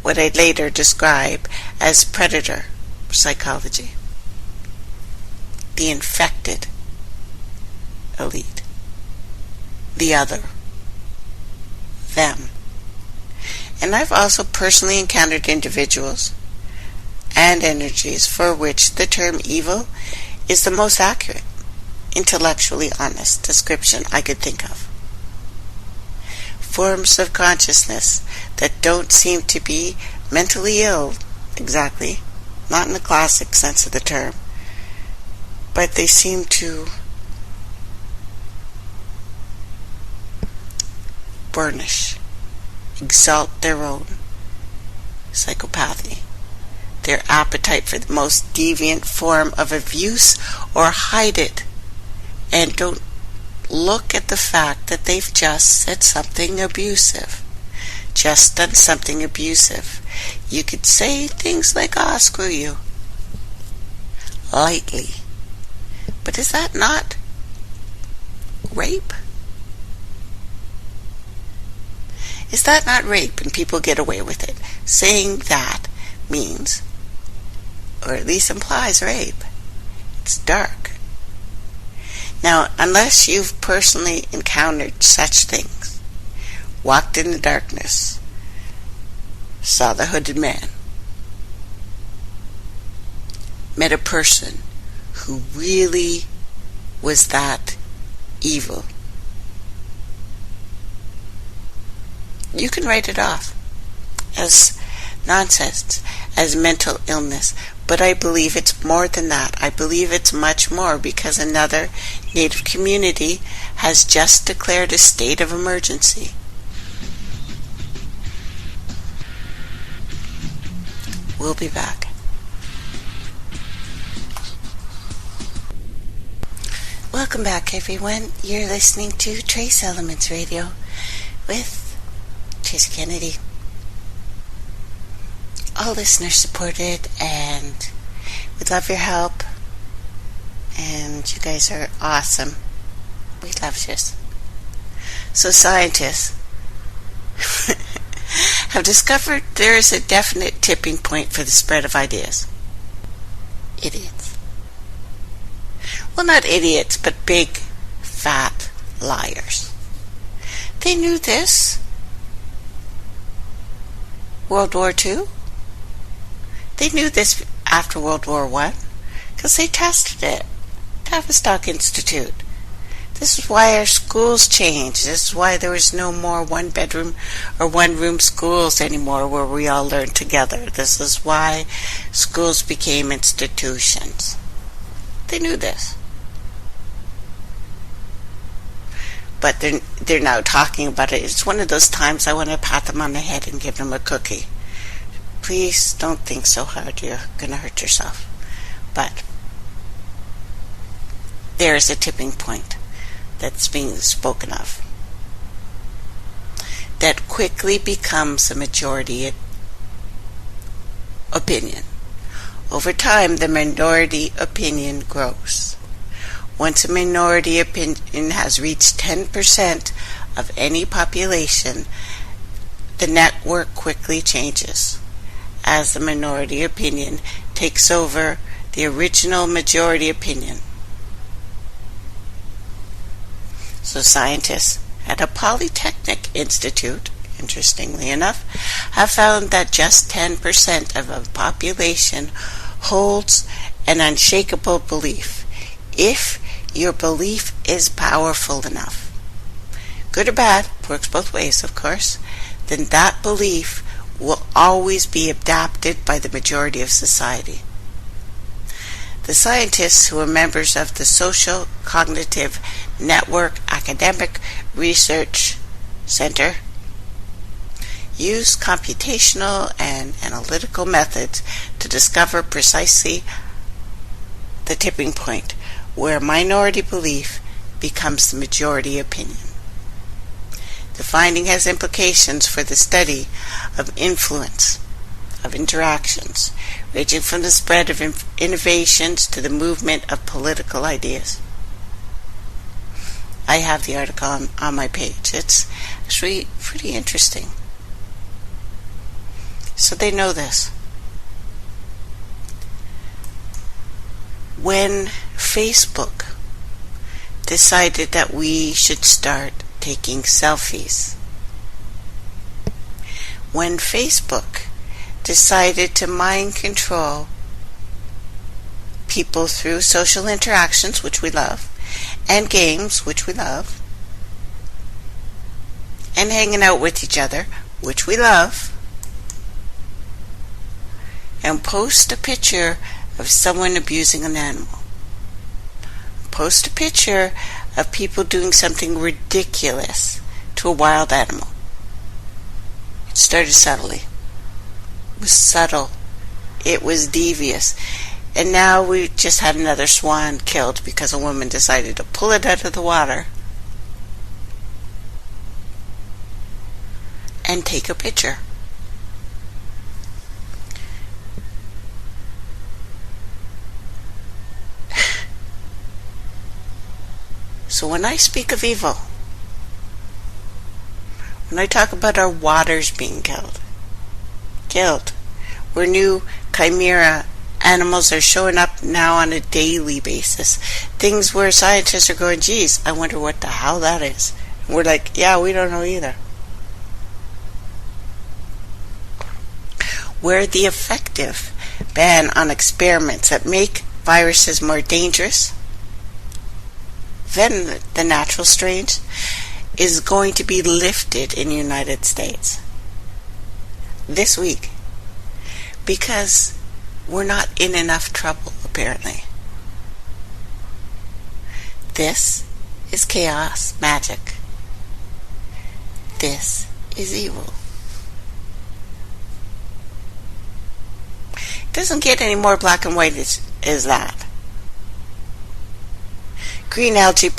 Speaker 1: what I'd later describe as predator psychology, the infected elite, the other, them. And I've also personally encountered individuals and energies for which the term evil is the most accurate, intellectually honest description I could think of. Forms of consciousness that don't seem to be mentally ill, exactly, not in the classic sense of the term, but they seem to burnish, exalt their own psychopathy, their appetite for the most deviant form of abuse, or hide it and don't look at the fact that they've just said something abusive, just done something abusive. You could say things like, "Ah, screw you," lightly, but is that not rape? Is that not rape? And people get away with it. Saying that means, or at least implies, rape. It's dark. Now, unless you've personally encountered such things, walked in the darkness, saw the hooded man, met a person who really was that evil, you can write it off as nonsense, as mental illness. But I believe it's more than that. I believe it's much more, because another Native community has just declared a state of emergency. We'll be back. Welcome back, everyone. You're listening to Trace Elements Radio with Tracey Kennedy. All listeners supported, and we love your help, and you guys are awesome. We love you. So scientists have discovered there is a definite tipping point for the spread of ideas. Idiots. Well, not idiots, but big, fat liars. They knew this. World War II? They knew this after World War I, because they tested it. Tavistock Institute. This is why our schools changed. This is why there was no more one-bedroom or one-room schools anymore where we all learned together. This is why schools became institutions. They knew this. But they're now talking about it. It's one of those times I want to pat them on the head and give them a cookie. please don't think so hard. You're going to hurt yourself. But there is a tipping point that's being spoken of that quickly becomes a majority opinion. Over time, the minority opinion grows. Once a minority opinion has reached 10% of any population, the network quickly changes as the minority opinion takes over the original majority opinion. So scientists at a polytechnic institute, interestingly enough, have found that just 10% of a population holds an unshakable belief. If your belief is powerful enough, good or bad, works both ways, of course, then that belief will always be adopted by the majority of society. The scientists who are members of the Social Cognitive Network Academic Research Center use computational and analytical methods to discover precisely the tipping point where minority belief becomes the majority opinion. The finding has implications for the study of influence, of interactions, ranging from the spread of innovations to the movement of political ideas. I have the article on my page. It's actually pretty interesting. So they know this. When Facebook decided that we should start taking selfies, when Facebook decided to mind control people through social interactions, which we love, and games, which we love, and hanging out with each other, which we love, and post a picture of someone abusing an animal, post a picture of people doing something ridiculous to a wild animal. It started subtly. It was subtle. It was devious. And now we just had another swan killed because a woman decided to pull it out of the water and take a picture. So when I speak of evil, when I talk about our waters being killed, where new chimera animals are showing up now on a daily basis, things where scientists are going, geez, I wonder what the hell that is. And we're like, yeah, we don't know either. Where the effective ban on experiments that make viruses more dangerous than the natural strains is going to be lifted in the United States this week, because we're not in enough trouble, apparently. This is chaos magic. This is evil. It doesn't get any more black and white as that. Green algae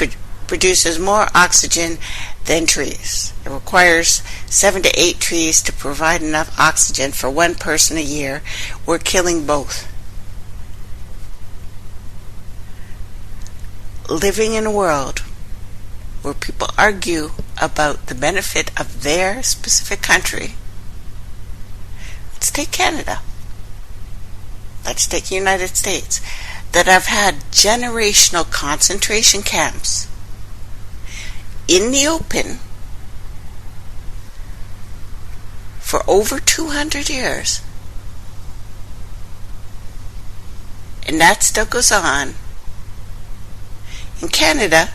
Speaker 1: produces more oxygen than trees. It requires 7 to 8 trees to provide enough oxygen for one person a year. We're killing both. Living in a world where people argue about the benefit of their specific country. Let's take Canada. Let's take the United States, that have had generational concentration camps in the open for over 200 years. And that still goes on. In Canada,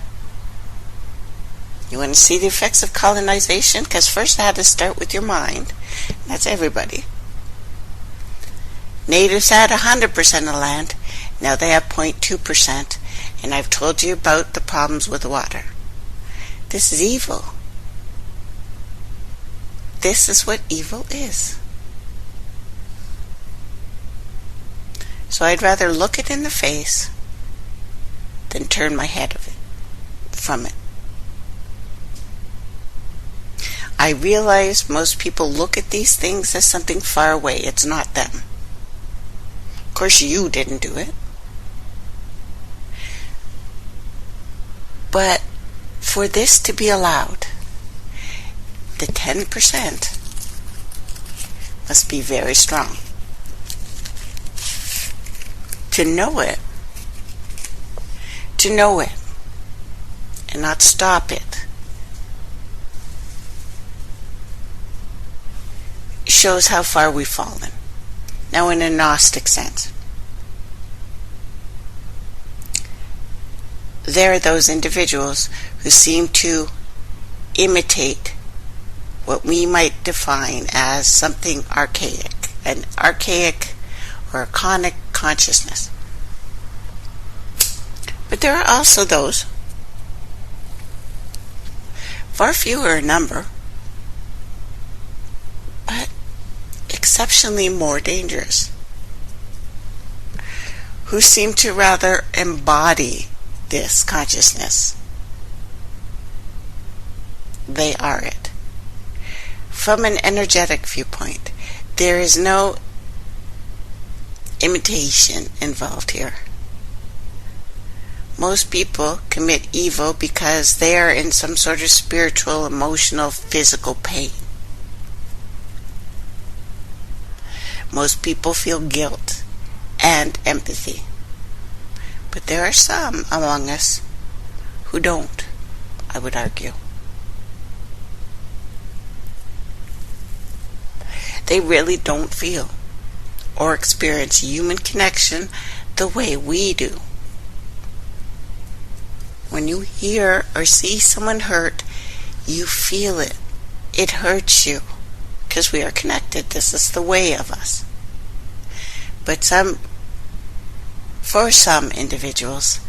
Speaker 1: you want to see the effects of colonization? Because first it had to start with your mind. And that's everybody. Natives had 100% of land. Now they have 0.2%. And I've told you about the problems with water. This is evil. This is what evil is. So I'd rather look it in the face than turn my head from it. I realize most people look at these things as something far away. It's not them. Of course, you didn't do it. But for this to be allowed, the 10% must be very strong. To know it, and not stop it, shows how far we've fallen. Now, in a Gnostic sense, there are those individuals who seem to imitate what we might define as something archaic, an archaic or iconic consciousness. But there are also those, far fewer in number, but exceptionally more dangerous, who seem to rather embody this consciousness. They are it. From an energetic viewpoint, there is no imitation involved here. Most people commit evil because they are in some sort of spiritual, emotional, physical pain. Most people feel guilt and empathy. But there are some among us who don't, I would argue. They really don't feel or experience human connection the way we do. When you hear or see someone hurt, you feel it. It hurts you because we are connected. This is the way of us. But for some individuals,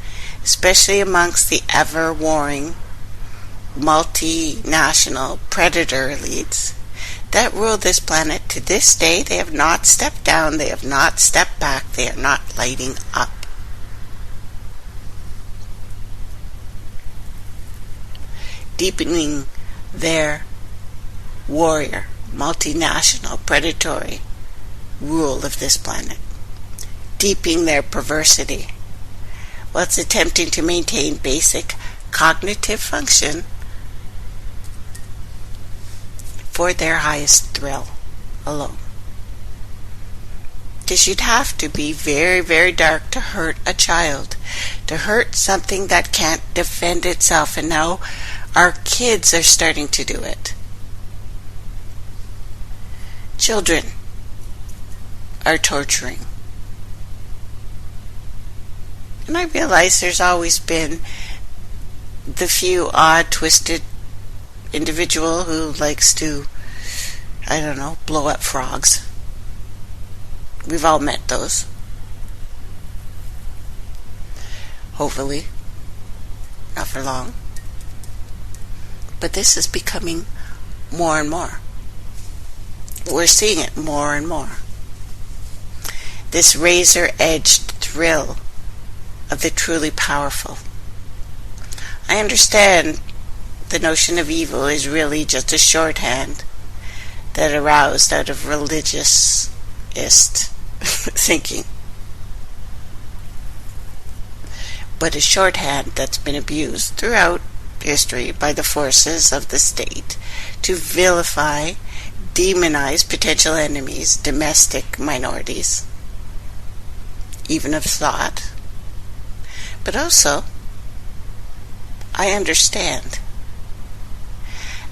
Speaker 1: especially amongst the ever-warring multinational predator elites that rule this planet, to this day they have not stepped down, they have not stepped back, they are not lighting up. Deepening their warrior, multinational, predatory rule of this planet. Deepening their perversity, while it's attempting to maintain basic cognitive function for their highest thrill alone. Because you'd have to be very, very dark to hurt a child, to hurt something that can't defend itself, and now our kids are starting to do it. Children are torturing. And I realize there's always been the few odd, twisted individual who likes to, blow up frogs. We've all met those. Hopefully. Not for long. But this is becoming more and more. We're seeing it more and more. This razor-edged thrill of the truly powerful. I understand the notion of evil is really just a shorthand that aroused out of religiousist thinking. But a shorthand that's been abused throughout history by the forces of the state to vilify, demonize potential enemies, domestic minorities, even of thought. But also, I understand,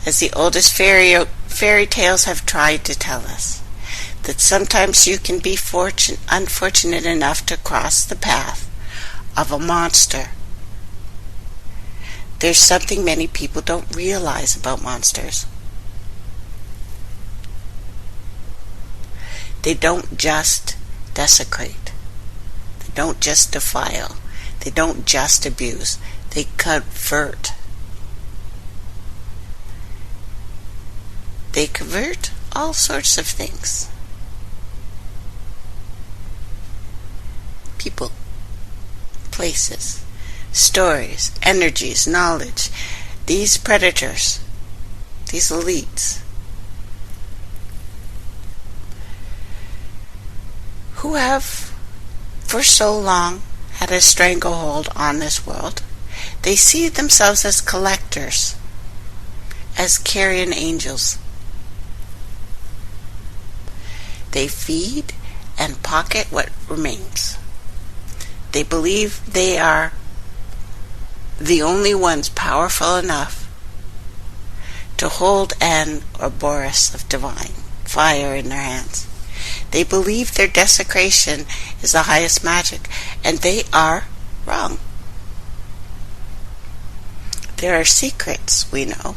Speaker 1: as the oldest fairy tales have tried to tell us, that sometimes you can be unfortunate enough to cross the path of a monster. There's something many people don't realize about monsters. They don't just desecrate. They don't just defile. They don't just abuse. They convert. They convert all sorts of things. people, places, stories, energies, knowledge, these predators, these elites, who have for so long had a stranglehold on this world. They see themselves as collectors, as carrion angels. They feed and pocket what remains. They believe they are the only ones powerful enough to hold an Ouroboros of divine fire in their hands. They believe their desecration is the highest magic, and they are wrong. There are secrets, we know,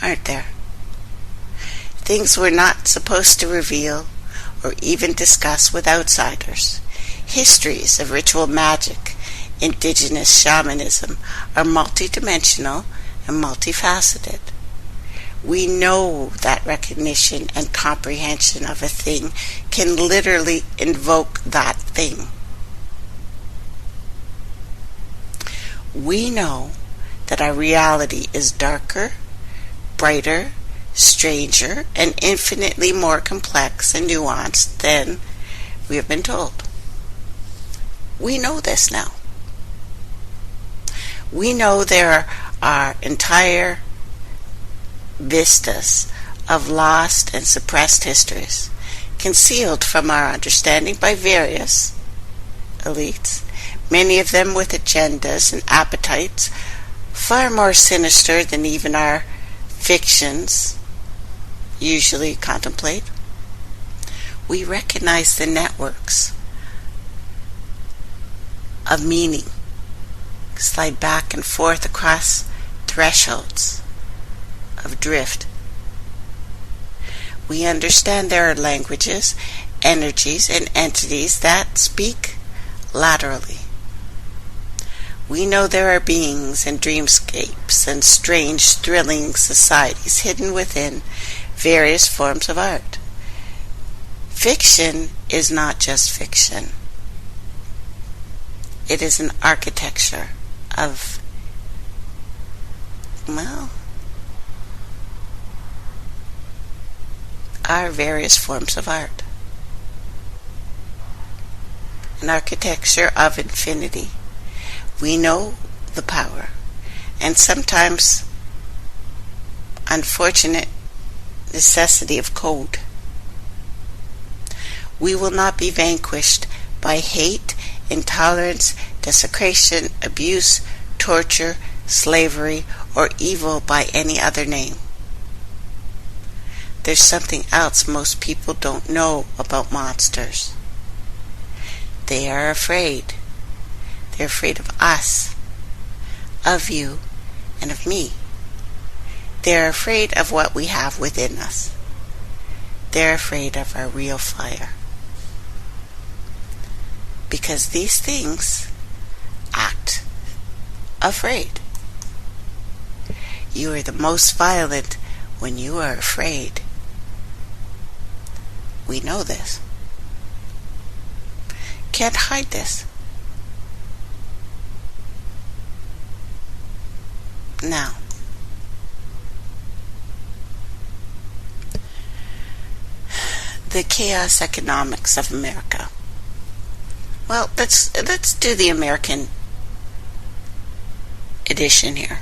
Speaker 1: aren't there? Things we're not supposed to reveal or even discuss with outsiders. Histories of ritual magic, indigenous shamanism are multidimensional and multifaceted. We know that recognition and comprehension of a thing can literally invoke that thing. We know that our reality is darker, brighter, stranger, and infinitely more complex and nuanced than we have been told. We know this now. We know there are entire vistas of lost and suppressed histories, concealed from our understanding by various elites, many of them with agendas and appetites far more sinister than even our fictions usually contemplate. We recognize the networks of meaning slide back and forth across thresholds of drift. We understand there are languages, energies, and entities that speak laterally. We know there are beings and dreamscapes and strange, thrilling societies hidden within various forms of art. Fiction is not just fiction. It is an architecture of, our various forms of art. An architecture of infinity. We know the power and sometimes unfortunate necessity of code. We will not be vanquished by hate, intolerance, desecration, abuse, torture, slavery, or evil by any other name. There's something else most people don't know about monsters. They are afraid. They're afraid of us, of you, and of me. They're afraid of what we have within us. They're afraid of our real fire. Because these things act afraid. You are the most violent when you are afraid. We know this. Can't hide this. Now, the chaos economics of America. Well, let's do the American edition here.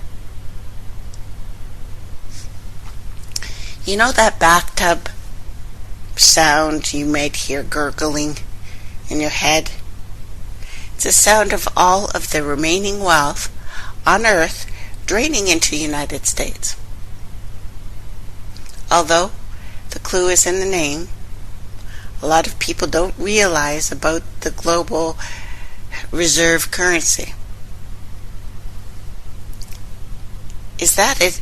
Speaker 1: You know that bathtub sound you might hear gurgling in your head? It's the sound of all of the remaining wealth on Earth draining into the United States. Although the clue is in the name, a lot of people don't realize about the global reserve currency is that it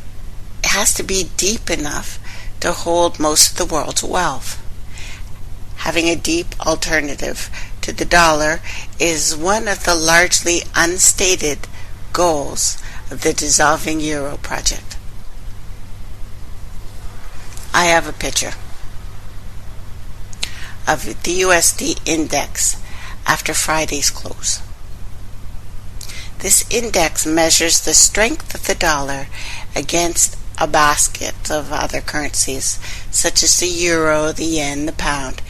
Speaker 1: has to be deep enough to hold most of the world's wealth. Having a deep alternative to the dollar is one of the largely unstated goals of the dissolving euro project. I have a picture of the USD index after Friday's close. This index measures the strength of the dollar against a basket of other currencies, such as the euro, the yen, the pound.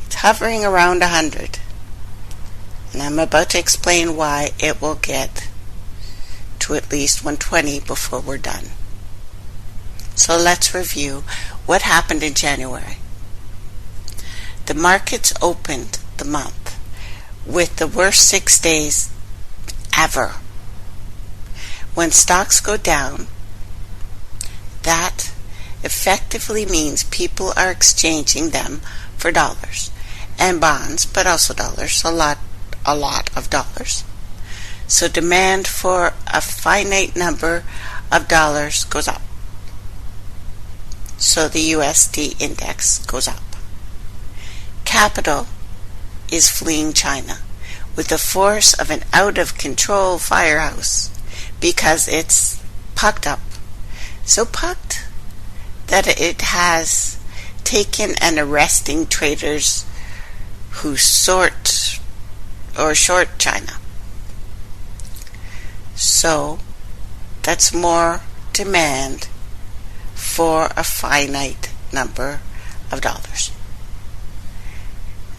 Speaker 1: It's hovering around 100. And I'm about to explain why it will get to at least 120 before we're done. So let's review what happened in January. The markets opened the month with the worst 6 days ever. When stocks go down, that effectively means people are exchanging them for dollars and bonds, but also dollars, a lot of dollars. So demand for a finite number of dollars goes up. So the USD index goes up. Capital is fleeing China with the force of an out-of-control firehouse because it's pucked up. So pucked that it has taken and arresting traders who short China. So that's more demand for a finite number of dollars.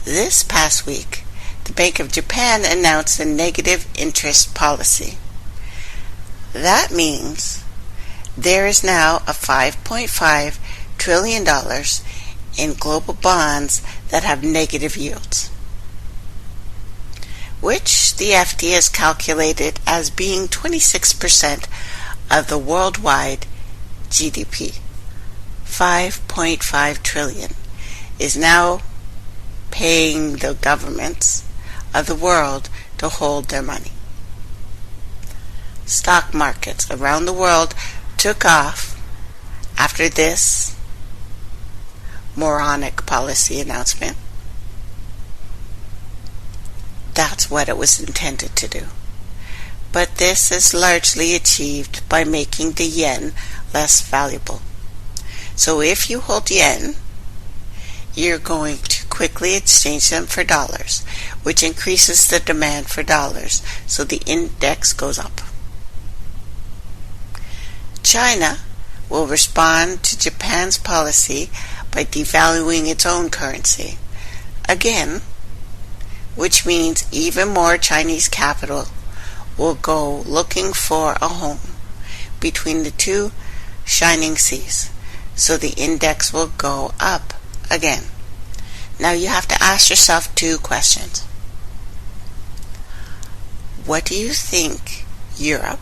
Speaker 1: This past week, the Bank of Japan announced a negative interest policy. That means there is now a $5.5 trillion in global bonds that have negative yields, which the FD has calculated as being 26% of the worldwide GDP. 5.5 trillion is now paying the governments of the world to hold their money. Stock markets around the world took off after this moronic policy announcement. That's what it was intended to do. But this is largely achieved by making the yen less valuable. So if you hold yen, you're going to quickly exchange them for dollars, which increases the demand for dollars, so the index goes up. China will respond to Japan's policy by devaluing its own currency, again, which means even more Chinese capital will go looking for a home between the two shining seas, so the index will go up again. Now you have to ask yourself two questions. What do you think Europe,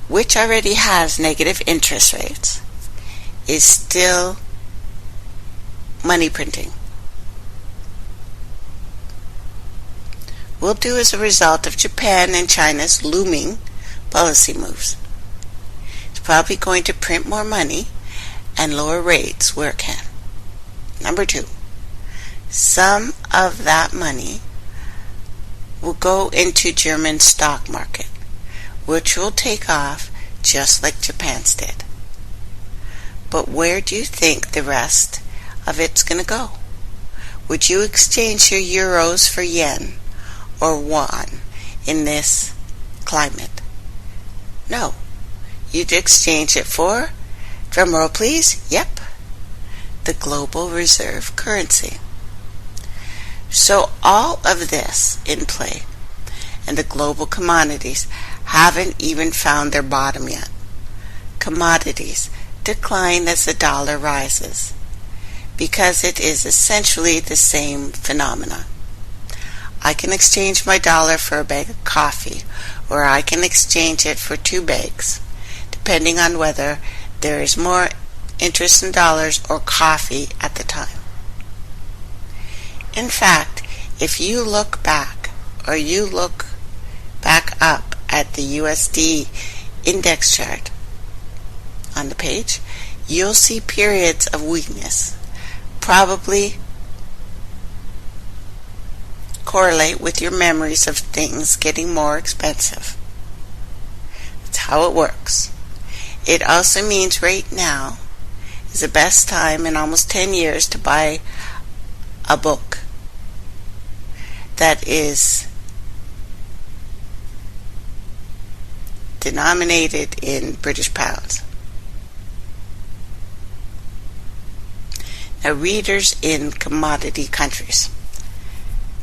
Speaker 1: which already has negative interest rates, is still money printing? Will do as a result of Japan and China's looming policy moves. It's probably going to print more money and lower rates where it can. Number two, some of that money will go into German stock market, which will take off just like Japan's did. But where do you think the rest of it's going to go? Would you exchange your euros for yen or won in this climate? No. You'd exchange it for, drumroll please, yep, the global reserve currency. So all of this in play, and the global commodities haven't even found their bottom yet. Commodities decline as the dollar rises, because it is essentially the same phenomena. I can exchange my dollar for a bag of coffee, or I can exchange it for 2 bags, depending on whether there is more interest in dollars or coffee at the time. In fact, if you look back, or you look back up at the USD index chart on the page, you'll see periods of weakness, probably correlate with your memories of things getting more expensive. That's how it works. It also means right now is the best time in almost 10 years to buy a book that is denominated in British pounds. Now, readers in commodity countries,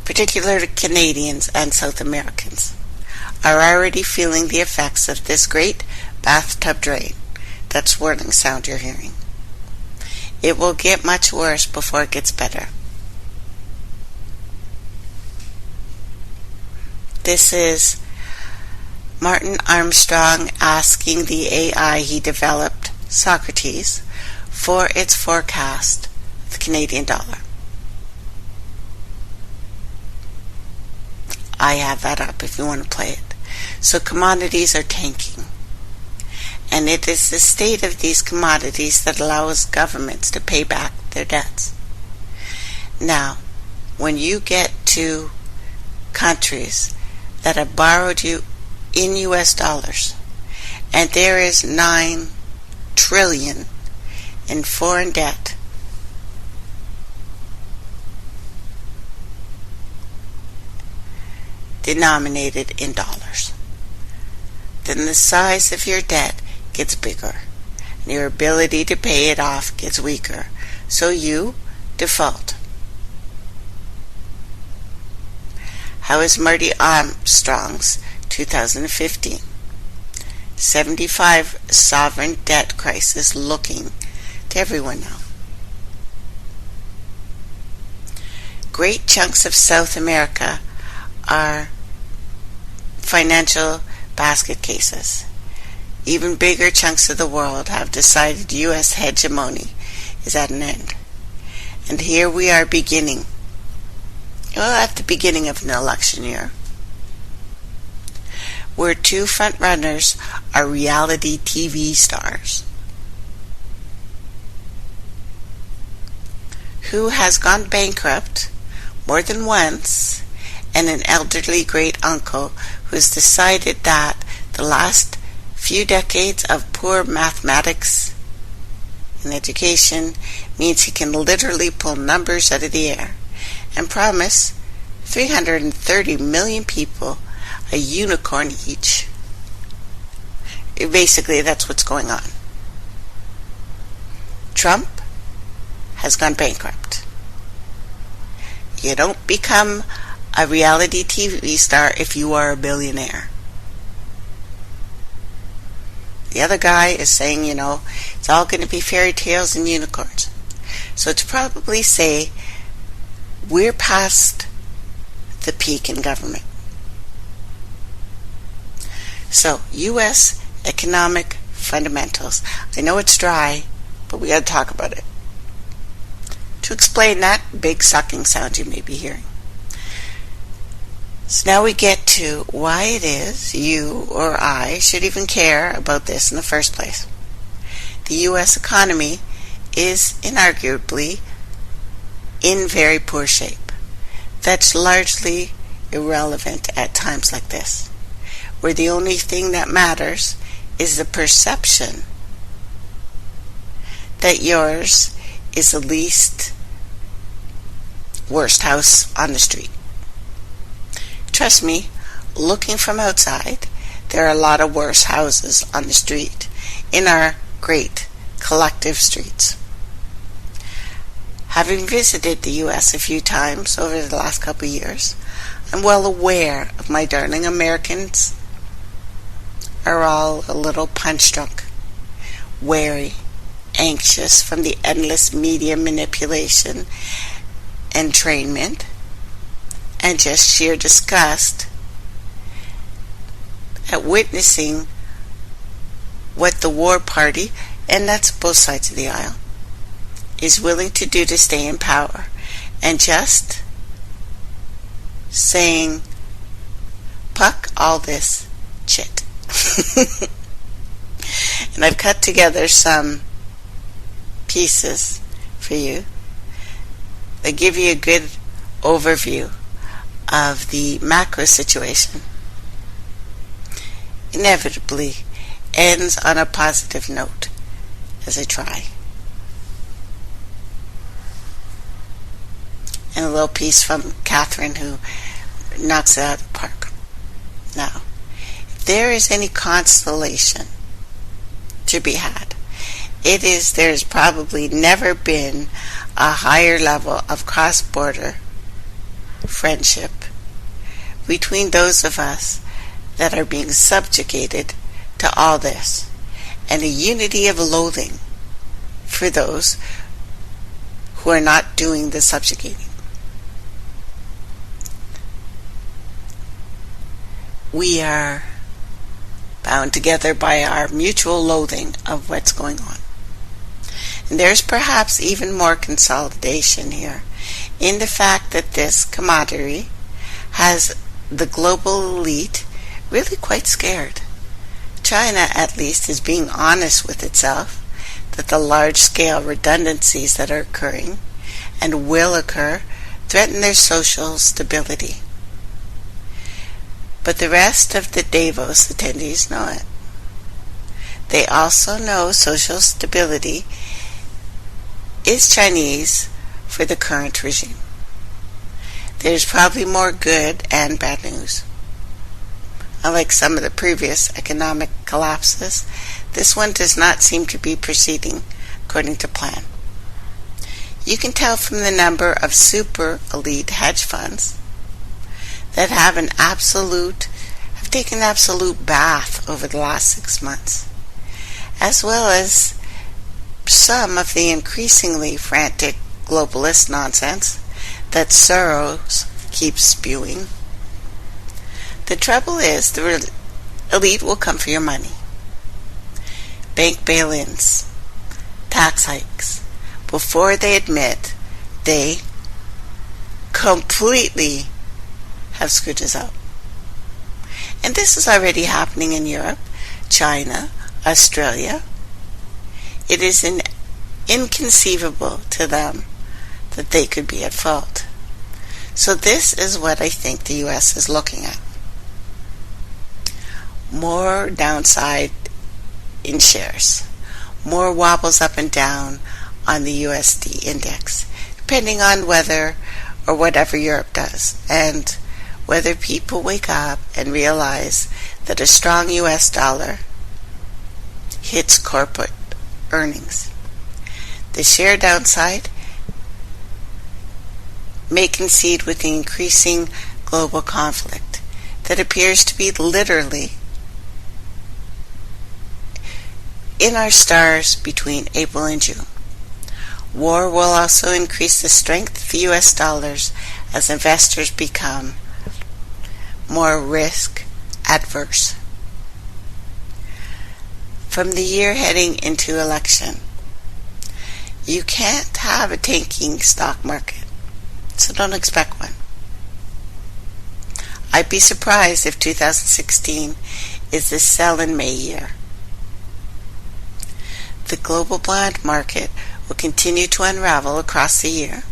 Speaker 1: particularly Canadians and South Americans, are already feeling the effects of this great bathtub drain, that swirling sound you're hearing. It will get much worse before it gets better. This is Martin Armstrong asking the AI he developed, Socrates, for its forecast of the Canadian dollar. I have that up if you want to play it. So commodities are tanking. And it is the state of these commodities that allows governments to pay back their debts. Now, when you get to countries that have borrowed you in US dollars, and there is $9 trillion in foreign debt, denominated in dollars, then the size of your debt gets bigger, and your ability to pay it off gets weaker, so you default. How is Marty Armstrong's 2015 75 sovereign debt crisis looking to everyone now? Great chunks of South America are financial basket cases. Even bigger chunks of the world have decided U.S. hegemony is at an end. And here we are beginning, at the beginning of an election year, where two front runners are reality TV stars. Who has gone bankrupt more than once, and an elderly great uncle who has decided that the last few decades of poor mathematics and education means he can literally pull numbers out of the air and promise 330 million people a unicorn each. Basically, that's what's going on. Trump has gone bankrupt. You don't become a reality TV star if you are a billionaire. The other guy is saying, it's all going to be fairy tales and unicorns. So to probably say we're past the peak in government. So, U.S. economic fundamentals. I know it's dry, but we got to talk about it. To explain that big sucking sound you may be hearing. So now we get to why it is you or I should even care about this in the first place. The U.S. economy is inarguably in very poor shape. That's largely irrelevant at times like this, where the only thing that matters is the perception that yours is the least worst house on the street. Trust me, looking from outside, there are a lot of worse houses on the street in our great collective streets. Having visited the U.S. a few times over the last couple of years, I'm well aware of my darling Americans are all a little punch-drunk, wary, anxious from the endless media manipulation, entrainment, and just sheer disgust at witnessing what the war party, and that's both sides of the aisle, is willing to do to stay in power, and just saying, puck all this shit. And I've cut together some pieces for you that give you a good overview of the macro situation. Inevitably ends on a positive note as I try. And a little piece from Catherine, who knocks it out of the park. Now, if there is any consolation to be had, it is there's probably never been a higher level of cross-border friendship between those of us that are being subjugated to all this, and a unity of loathing for those who are not doing the subjugating. We are bound together by our mutual loathing of what's going on. And there's perhaps even more consolidation here in the fact that this commodity has the global elite really quite scared. China, at least, is being honest with itself that the large-scale redundancies that are occurring and will occur threaten their social stability. But the rest of the Davos attendees know it. They also know social stability is Chinese for the current regime. There's probably more good and bad news. Unlike some of the previous economic collapses, this one does not seem to be proceeding according to plan. You can tell from the number of super elite hedge funds that have taken an absolute bath over the last 6 months, as well as some of the increasingly frantic globalist nonsense that Soros keeps spewing. The trouble is, the elite will come for your money. Bank bail-ins, tax hikes, before they admit they completely have screwed us up. And this is already happening in Europe, China, Australia. It is inconceivable to them that they could be at fault. So this is what I think the U.S. is looking at. More downside in shares, more wobbles up and down on the USD index, depending on whether or whatever Europe does, and whether people wake up and realize that a strong US dollar hits corporate earnings. The share downside may concede with the increasing global conflict that appears to be literally in our stars between April and June. War will also increase the strength of the US dollars as investors become more risk adverse. From the year heading into election, you can't have a tanking stock market, so don't expect one. I'd be surprised if 2016 is the sell in May year. The global bond market will continue to unravel across the year,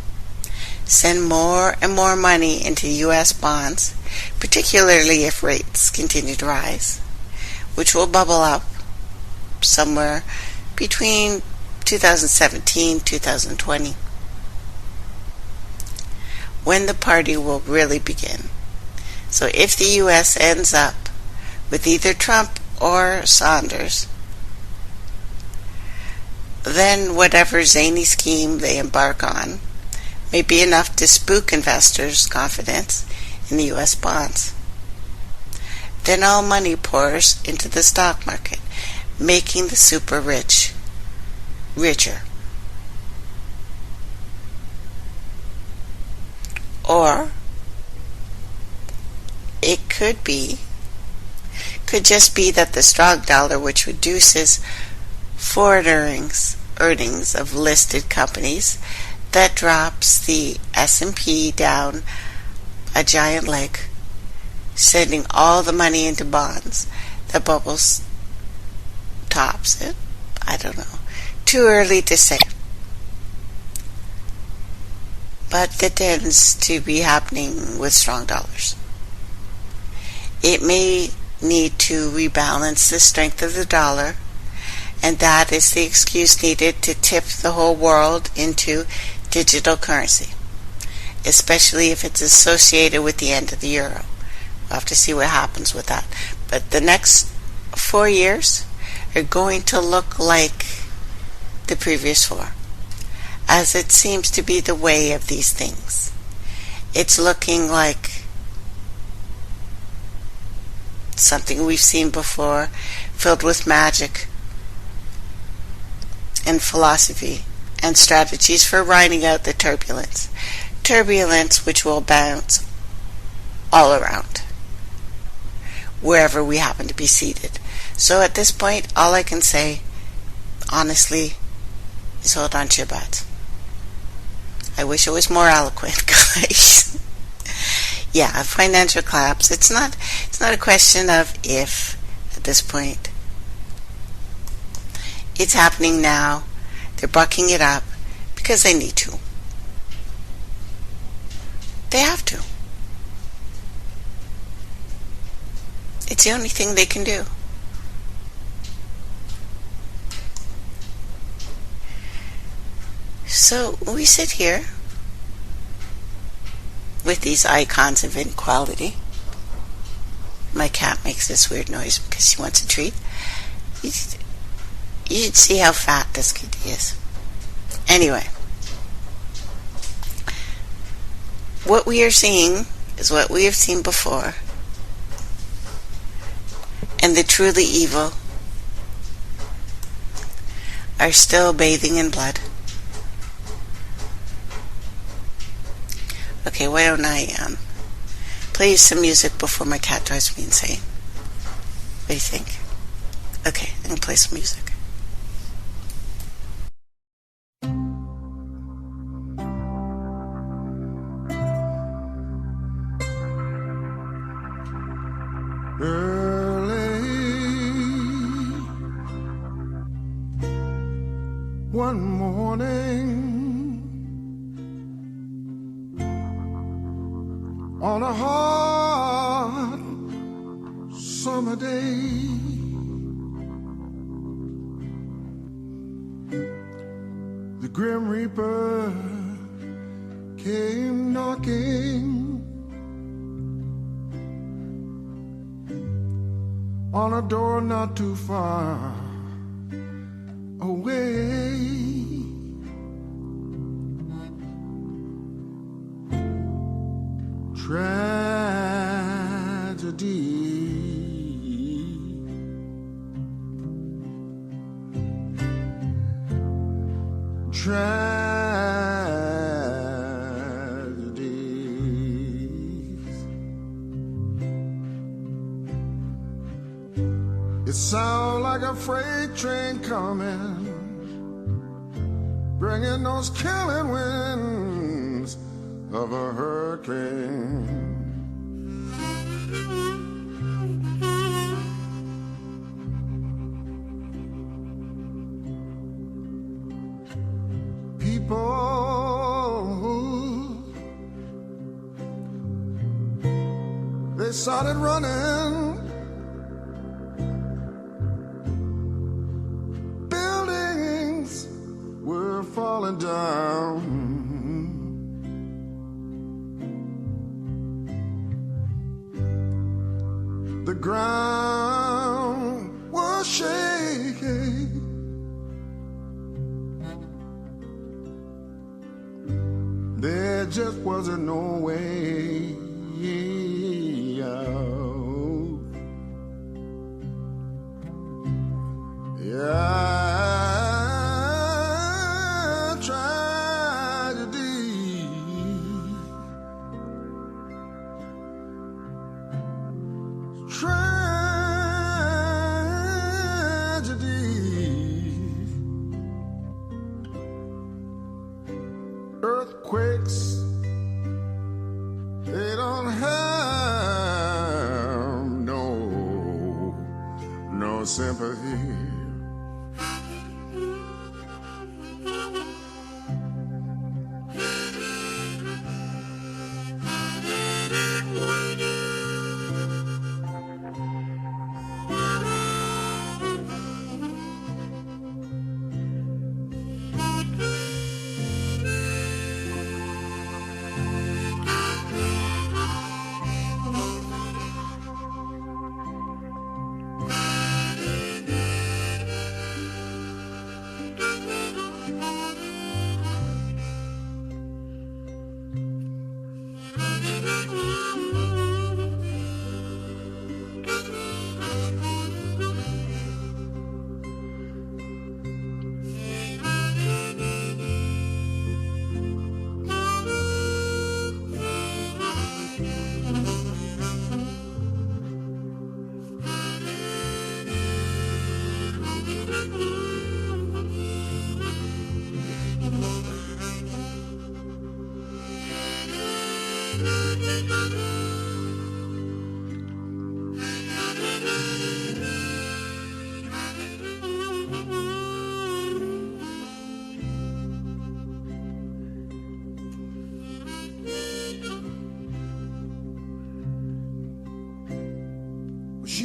Speaker 1: send more and more money into U.S. bonds, particularly if rates continue to rise, which will bubble up somewhere between 2017 and 2020, when the party will really begin. So if the U.S. ends up with either Trump or Sanders, then whatever zany scheme they embark on may be enough to spook investors' confidence in the U.S. bonds. Then all money pours into the stock market, making the super rich richer. Or it could just be that the strong dollar, which reduces forward earnings of listed companies, that drops the S&P down a giant leg, sending all the money into bonds. The bubbles tops it. I don't know. Too early to say. But that tends to be happening with strong dollars. It may need to rebalance the strength of the dollar, and that is the excuse needed to tip the whole world into digital currency. especially if it's associated with the end of the euro. We'll have to see what happens with that. But the next 4 years are going to look like the previous 4, as it seems to be the way of these things. It's looking like something we've seen before, filled with magic and philosophy and strategies for riding out the turbulence. Turbulence which will bounce all around, wherever we happen to be seated. So at this point, all I can say, honestly, is hold on to your butts. I wish it was more eloquent, guys. Yeah, a financial collapse. It's not a question of if at this point. It's happening now. They're bucking it up because they need to. They have to. It's the only thing they can do. So we sit here with these icons of inequality. My cat makes this weird noise because she wants a treat. You should see how fat this kitty is. Anyway, what we are seeing is what we have seen before, and the truly evil are still bathing in blood. Okay, why don't I play some music before my cat drives me insane? What do you think? Okay, I'm going to play some music.
Speaker 2: Early one morning on a hot summer day, the Grim Reaper came knocking on a door not too far away. Tragedies. It sounds like a freight train coming, bringing those killing winds of a hurricane. People, they started running. Buildings were falling down. The ground was shaking. There just wasn't no way out. Yeah, tragedy. Earthquakes, they don't have no sympathy.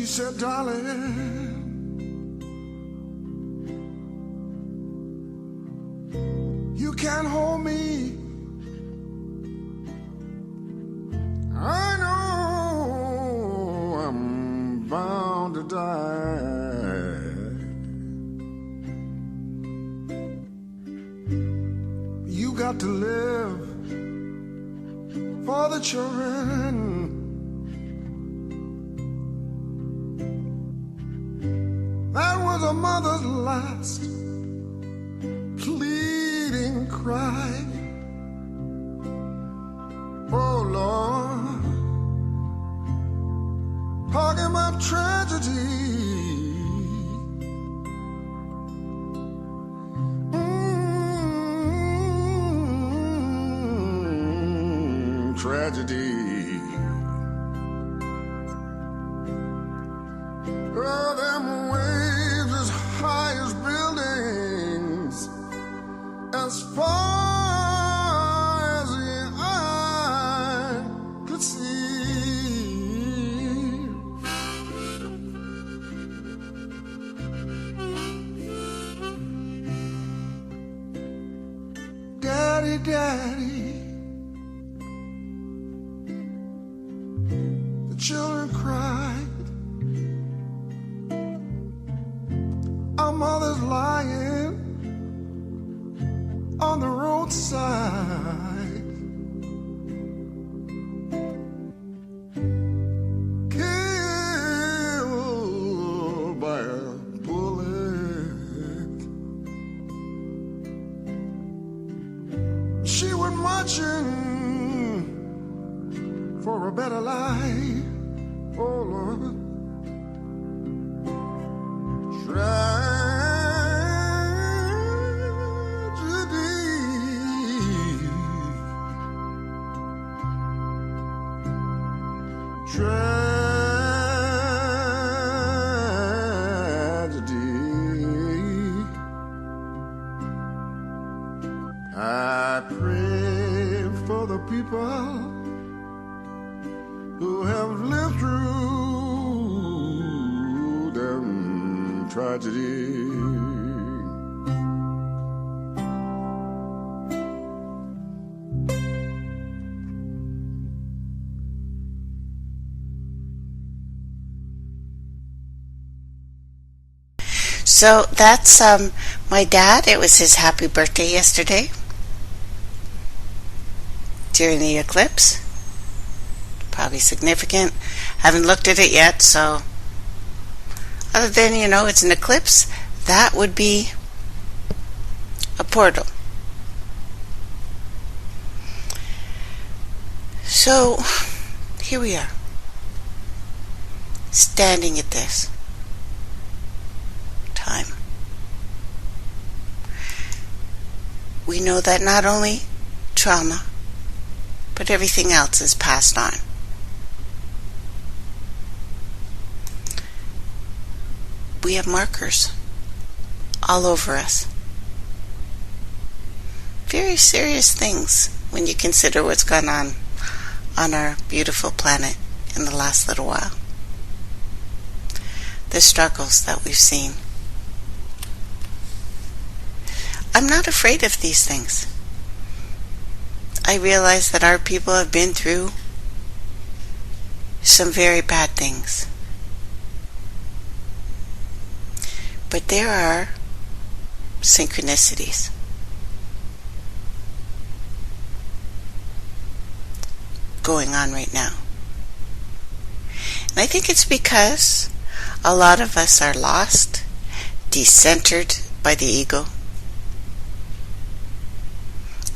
Speaker 2: said, darling, you can't hold me. I know I'm bound to die. You got to live for the children. That was a mother's last pleading cry. Oh Lord, talking about tragedy. Tragedy. Oh, them waves as high as buildings, as far as the eye could see. Daddy, Daddy, the children cried. Our mother's lying on the roadside, killed by a bullet. She went marching for a better life. Oh Lord, tragedy. I pray for the people who have lived through them tragedy.
Speaker 1: So that's my dad. It was his happy birthday yesterday during the eclipse. Probably significant. Haven't looked at it yet, so other than, it's an eclipse, that would be a portal. So here we are, standing at this time. We know that not only trauma, but everything else is passed on. We have markers all over us. Very serious things when you consider what's gone on our beautiful planet in the last little while. The struggles that we've seen. I'm not afraid of these things. I realize that our people have been through some very bad things. But there are synchronicities. Going on right now. And I think it's because a lot of us are lost, decentered by the ego,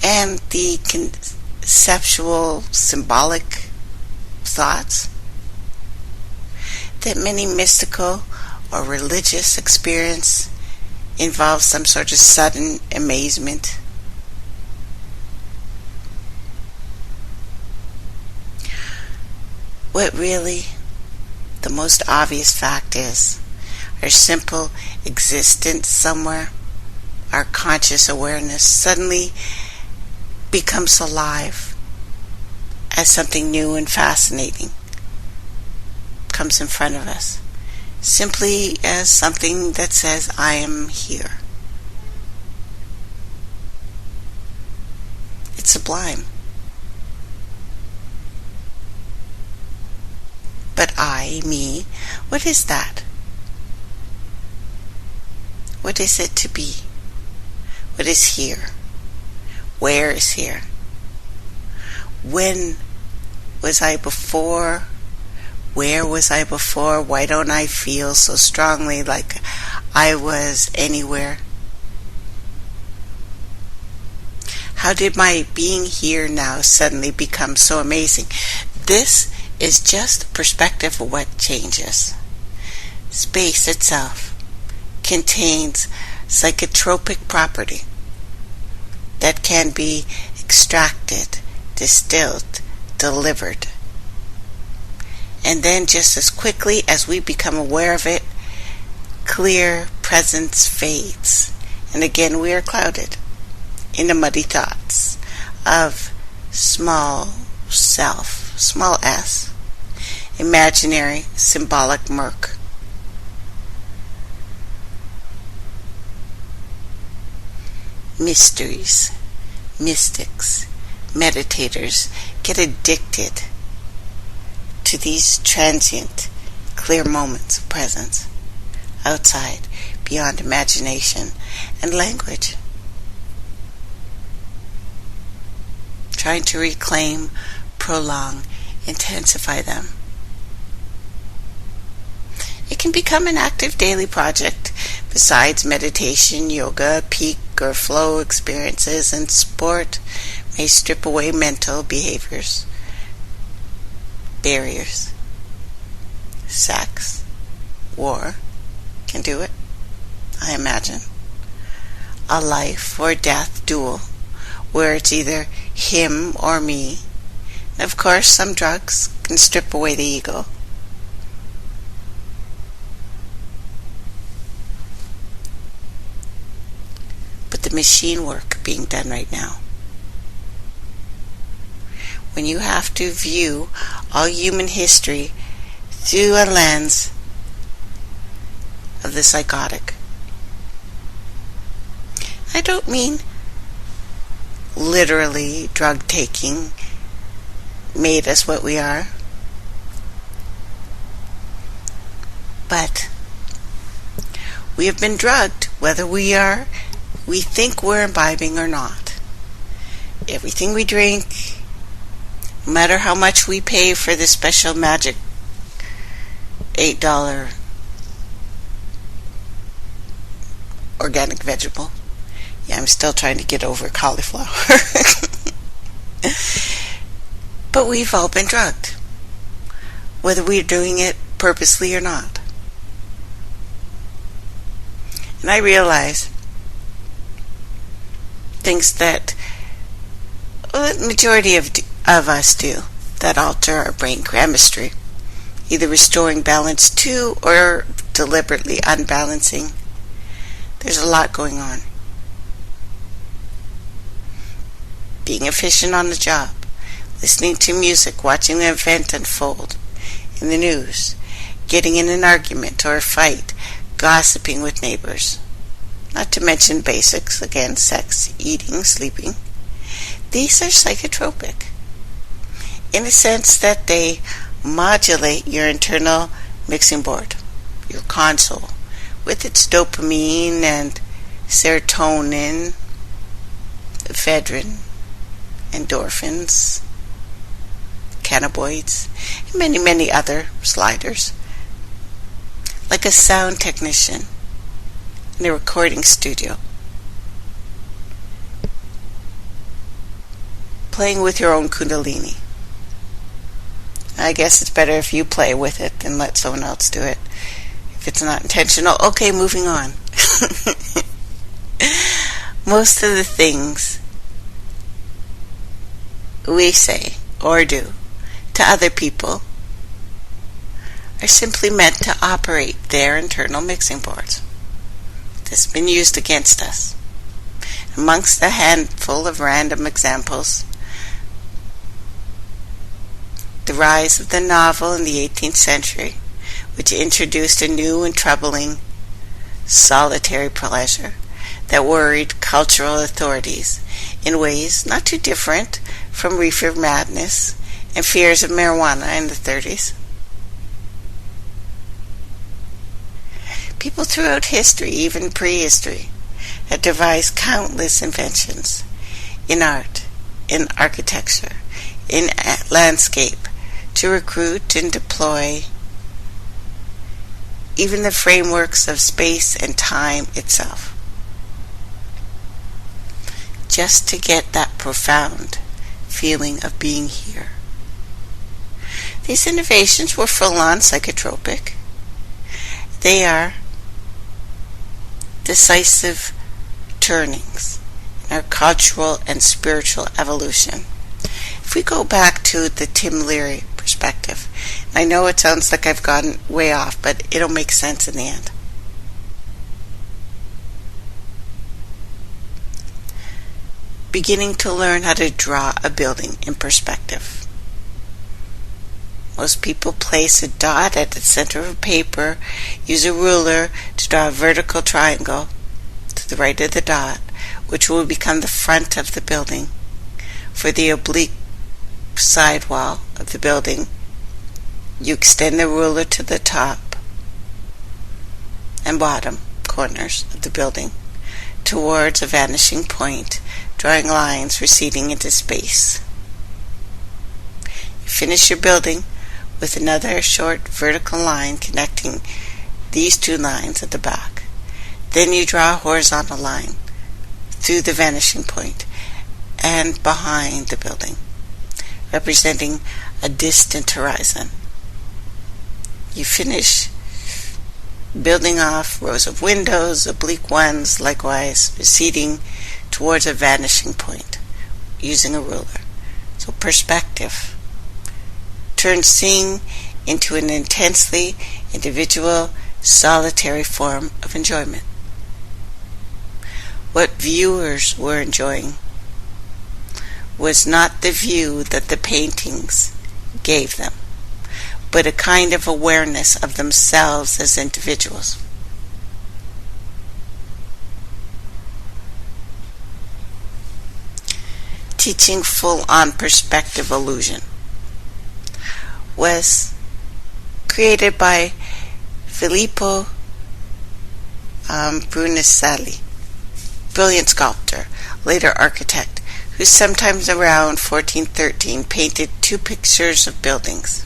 Speaker 1: and the conceptual, symbolic thoughts that many mystical or religious experience involves some sort of sudden amazement. What really the most obvious fact is, our simple existence somewhere, our conscious awareness suddenly becomes alive as something new and fascinating comes in front of us. simply as something that says, I am here. It's sublime. But I, me, what is that? What is it to be? What is here? Where is here? When was I before? Where was I before? Why don't I feel so strongly like I was anywhere? How did my being here now suddenly become so amazing? This is just the perspective of what changes. Space itself contains psychotropic property that can be extracted, distilled, delivered. And then just as quickly as we become aware of it, clear presence fades. And again we are clouded into muddy thoughts of small self, small s, imaginary, symbolic murk. Mysteries, mystics, meditators get addicted to these transient, clear moments of presence outside, beyond imagination and language. Trying to reclaim, prolong, intensify them. It can become an active daily project besides meditation, yoga, peak or flow experiences, and sport may strip away mental behaviors, barriers. Sex, war can do it, I imagine. A life or death duel where it's either him or me. And of course, some drugs can strip away the ego. But the machine work being done right now, when you have to view all human history through a lens of the psychotic. I don't mean literally drug taking made us what we are, but we have been drugged whether we think we're imbibing or not. Everything we drink, no matter how much we pay for the special magic $8 organic vegetable. Yeah, I'm still trying to get over cauliflower. But we've all been drugged, whether we're doing it purposely or not. And I realize things that the majority of us do that alter our brain chemistry, either restoring balance to or deliberately unbalancing. There's a lot going on. Being efficient on the job, listening to music, watching an event unfold in the news, getting in an argument or a fight, gossiping with neighbors. Not to mention basics, again, sex, eating, sleeping. These are psychotropic, in a sense that they modulate your internal mixing board, your console, with its dopamine and serotonin, ephedrine, endorphins, cannabinoids, and many, many other sliders. Like a sound technician in a recording studio, playing with your own kundalini. I guess it's better if you play with it than let someone else do it. If it's not intentional, okay, moving on. Most of the things we say or do to other people are simply meant to operate their internal mixing boards. This has been used against us. Amongst a handful of random examples, the rise of the novel in the 18th century which introduced a new and troubling solitary pleasure that worried cultural authorities in ways not too different from reefer madness and fears of marijuana in the 30s. People throughout history, even prehistory, had devised countless inventions in art, in architecture, in landscape to recruit and deploy even the frameworks of space and time itself, just to get that profound feeling of being here. These innovations were full-on psychotropic. They are decisive turnings in our cultural and spiritual evolution. If we go back to the Tim Leary perspective, and I know it sounds like I've gotten way off, but it'll make sense in the end. Beginning to learn how to draw a building in perspective. Most people place a dot at the center of a paper, use a ruler to draw a vertical triangle to the right of the dot, which will become the front of the building. For the oblique side wall of the building, you extend the ruler to the top and bottom corners of the building towards a vanishing point, drawing lines receding into space. You finish your building with another short vertical line connecting these two lines at the back. Then you draw a horizontal line through the vanishing point and behind the building, representing a distant horizon. You finish building off rows of windows, oblique ones, likewise receding towards a vanishing point using a ruler. So perspective turns seeing into an intensely individual, solitary form of enjoyment. What viewers were enjoying was not the view that the paintings gave them, but a kind of awareness of themselves as individuals. Teaching full-on perspective illusion was created by Filippo Brunelleschi, brilliant sculptor, later architect, who sometimes around 1413 painted two pictures of buildings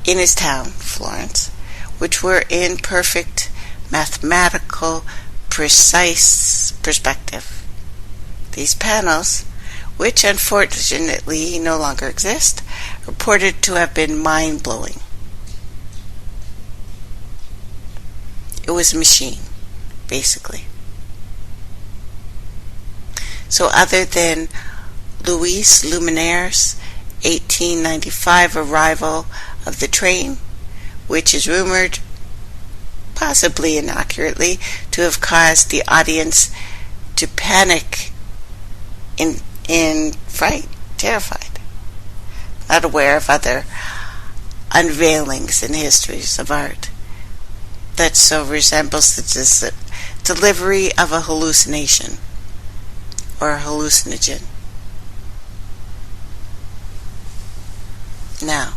Speaker 1: in his town, Florence, which were in perfect mathematical, precise perspective. These panels, which unfortunately no longer exist, are reported to have been mind-blowing. It was a machine, basically. So other than Louis Luminaire's 1895 arrival of the train, which is rumored, possibly inaccurately, to have caused the audience to panic in fright, terrified, not aware of other unveilings in histories of art that so resembles the delivery of a hallucination or a hallucinogen. Now,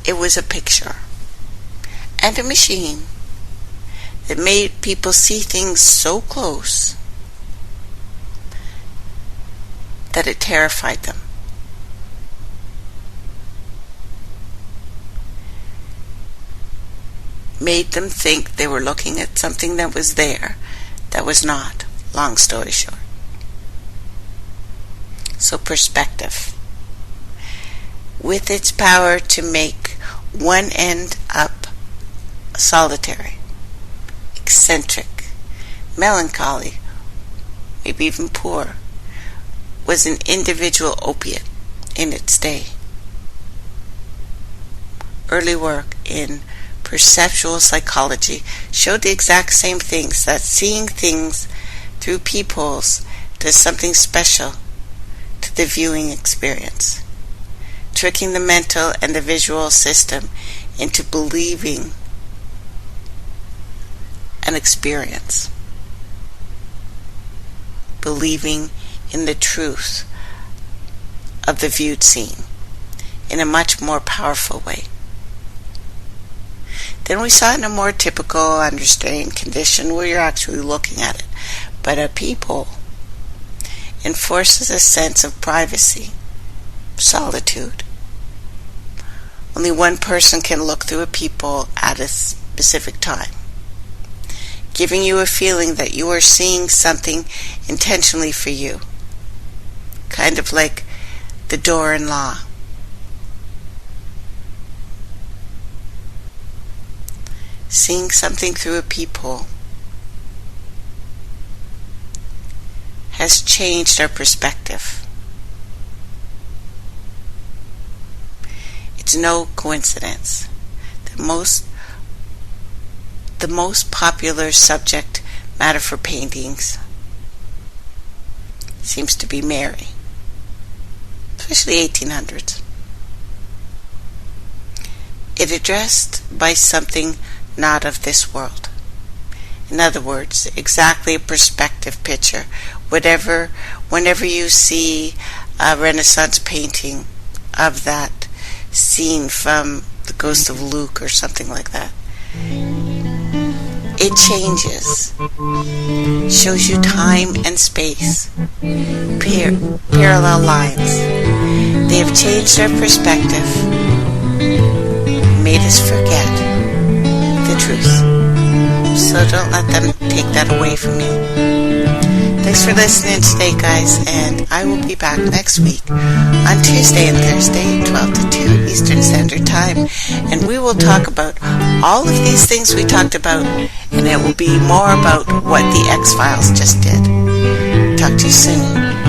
Speaker 1: it was a picture and a machine that made people see things so close that it terrified them. Made them think they were looking at something that was there, that was not. Long story short. So perspective, with its power to make one end up solitary, eccentric, melancholy, maybe even poor, was an individual opiate in its day. Early work in perceptual psychology showed the exact same things, that seeing things through peepholes does something special to the viewing experience. tricking the mental and the visual system into believing an experience, believing in the truth of the viewed scene in a much more powerful way. Then we saw it in a more typical understanding condition where you're actually looking at it. But a peephole enforces a sense of privacy, solitude. Only one person can look through a peephole at a specific time, giving you a feeling that you are seeing something intentionally for you, kind of like the door in Law. Seeing something through a peephole has changed our perspective. It's no coincidence that the most popular subject matter for paintings seems to be Mary, especially 1800s. It addressed by something not of this world. In other words, exactly a perspective picture. Whenever you see a Renaissance painting of that scene from The Ghost of Luke or something like that, it changes, shows you time and space, parallel lines. They have changed our perspective, made us forget the truth. So don't let them take that away from you. Thanks for listening today, guys, and I will be back next week on Tuesday and Thursday, 12 to 2 Eastern Standard Time, and we will talk about all of these things we talked about, and it will be more about what the X-Files just did. Talk to you soon.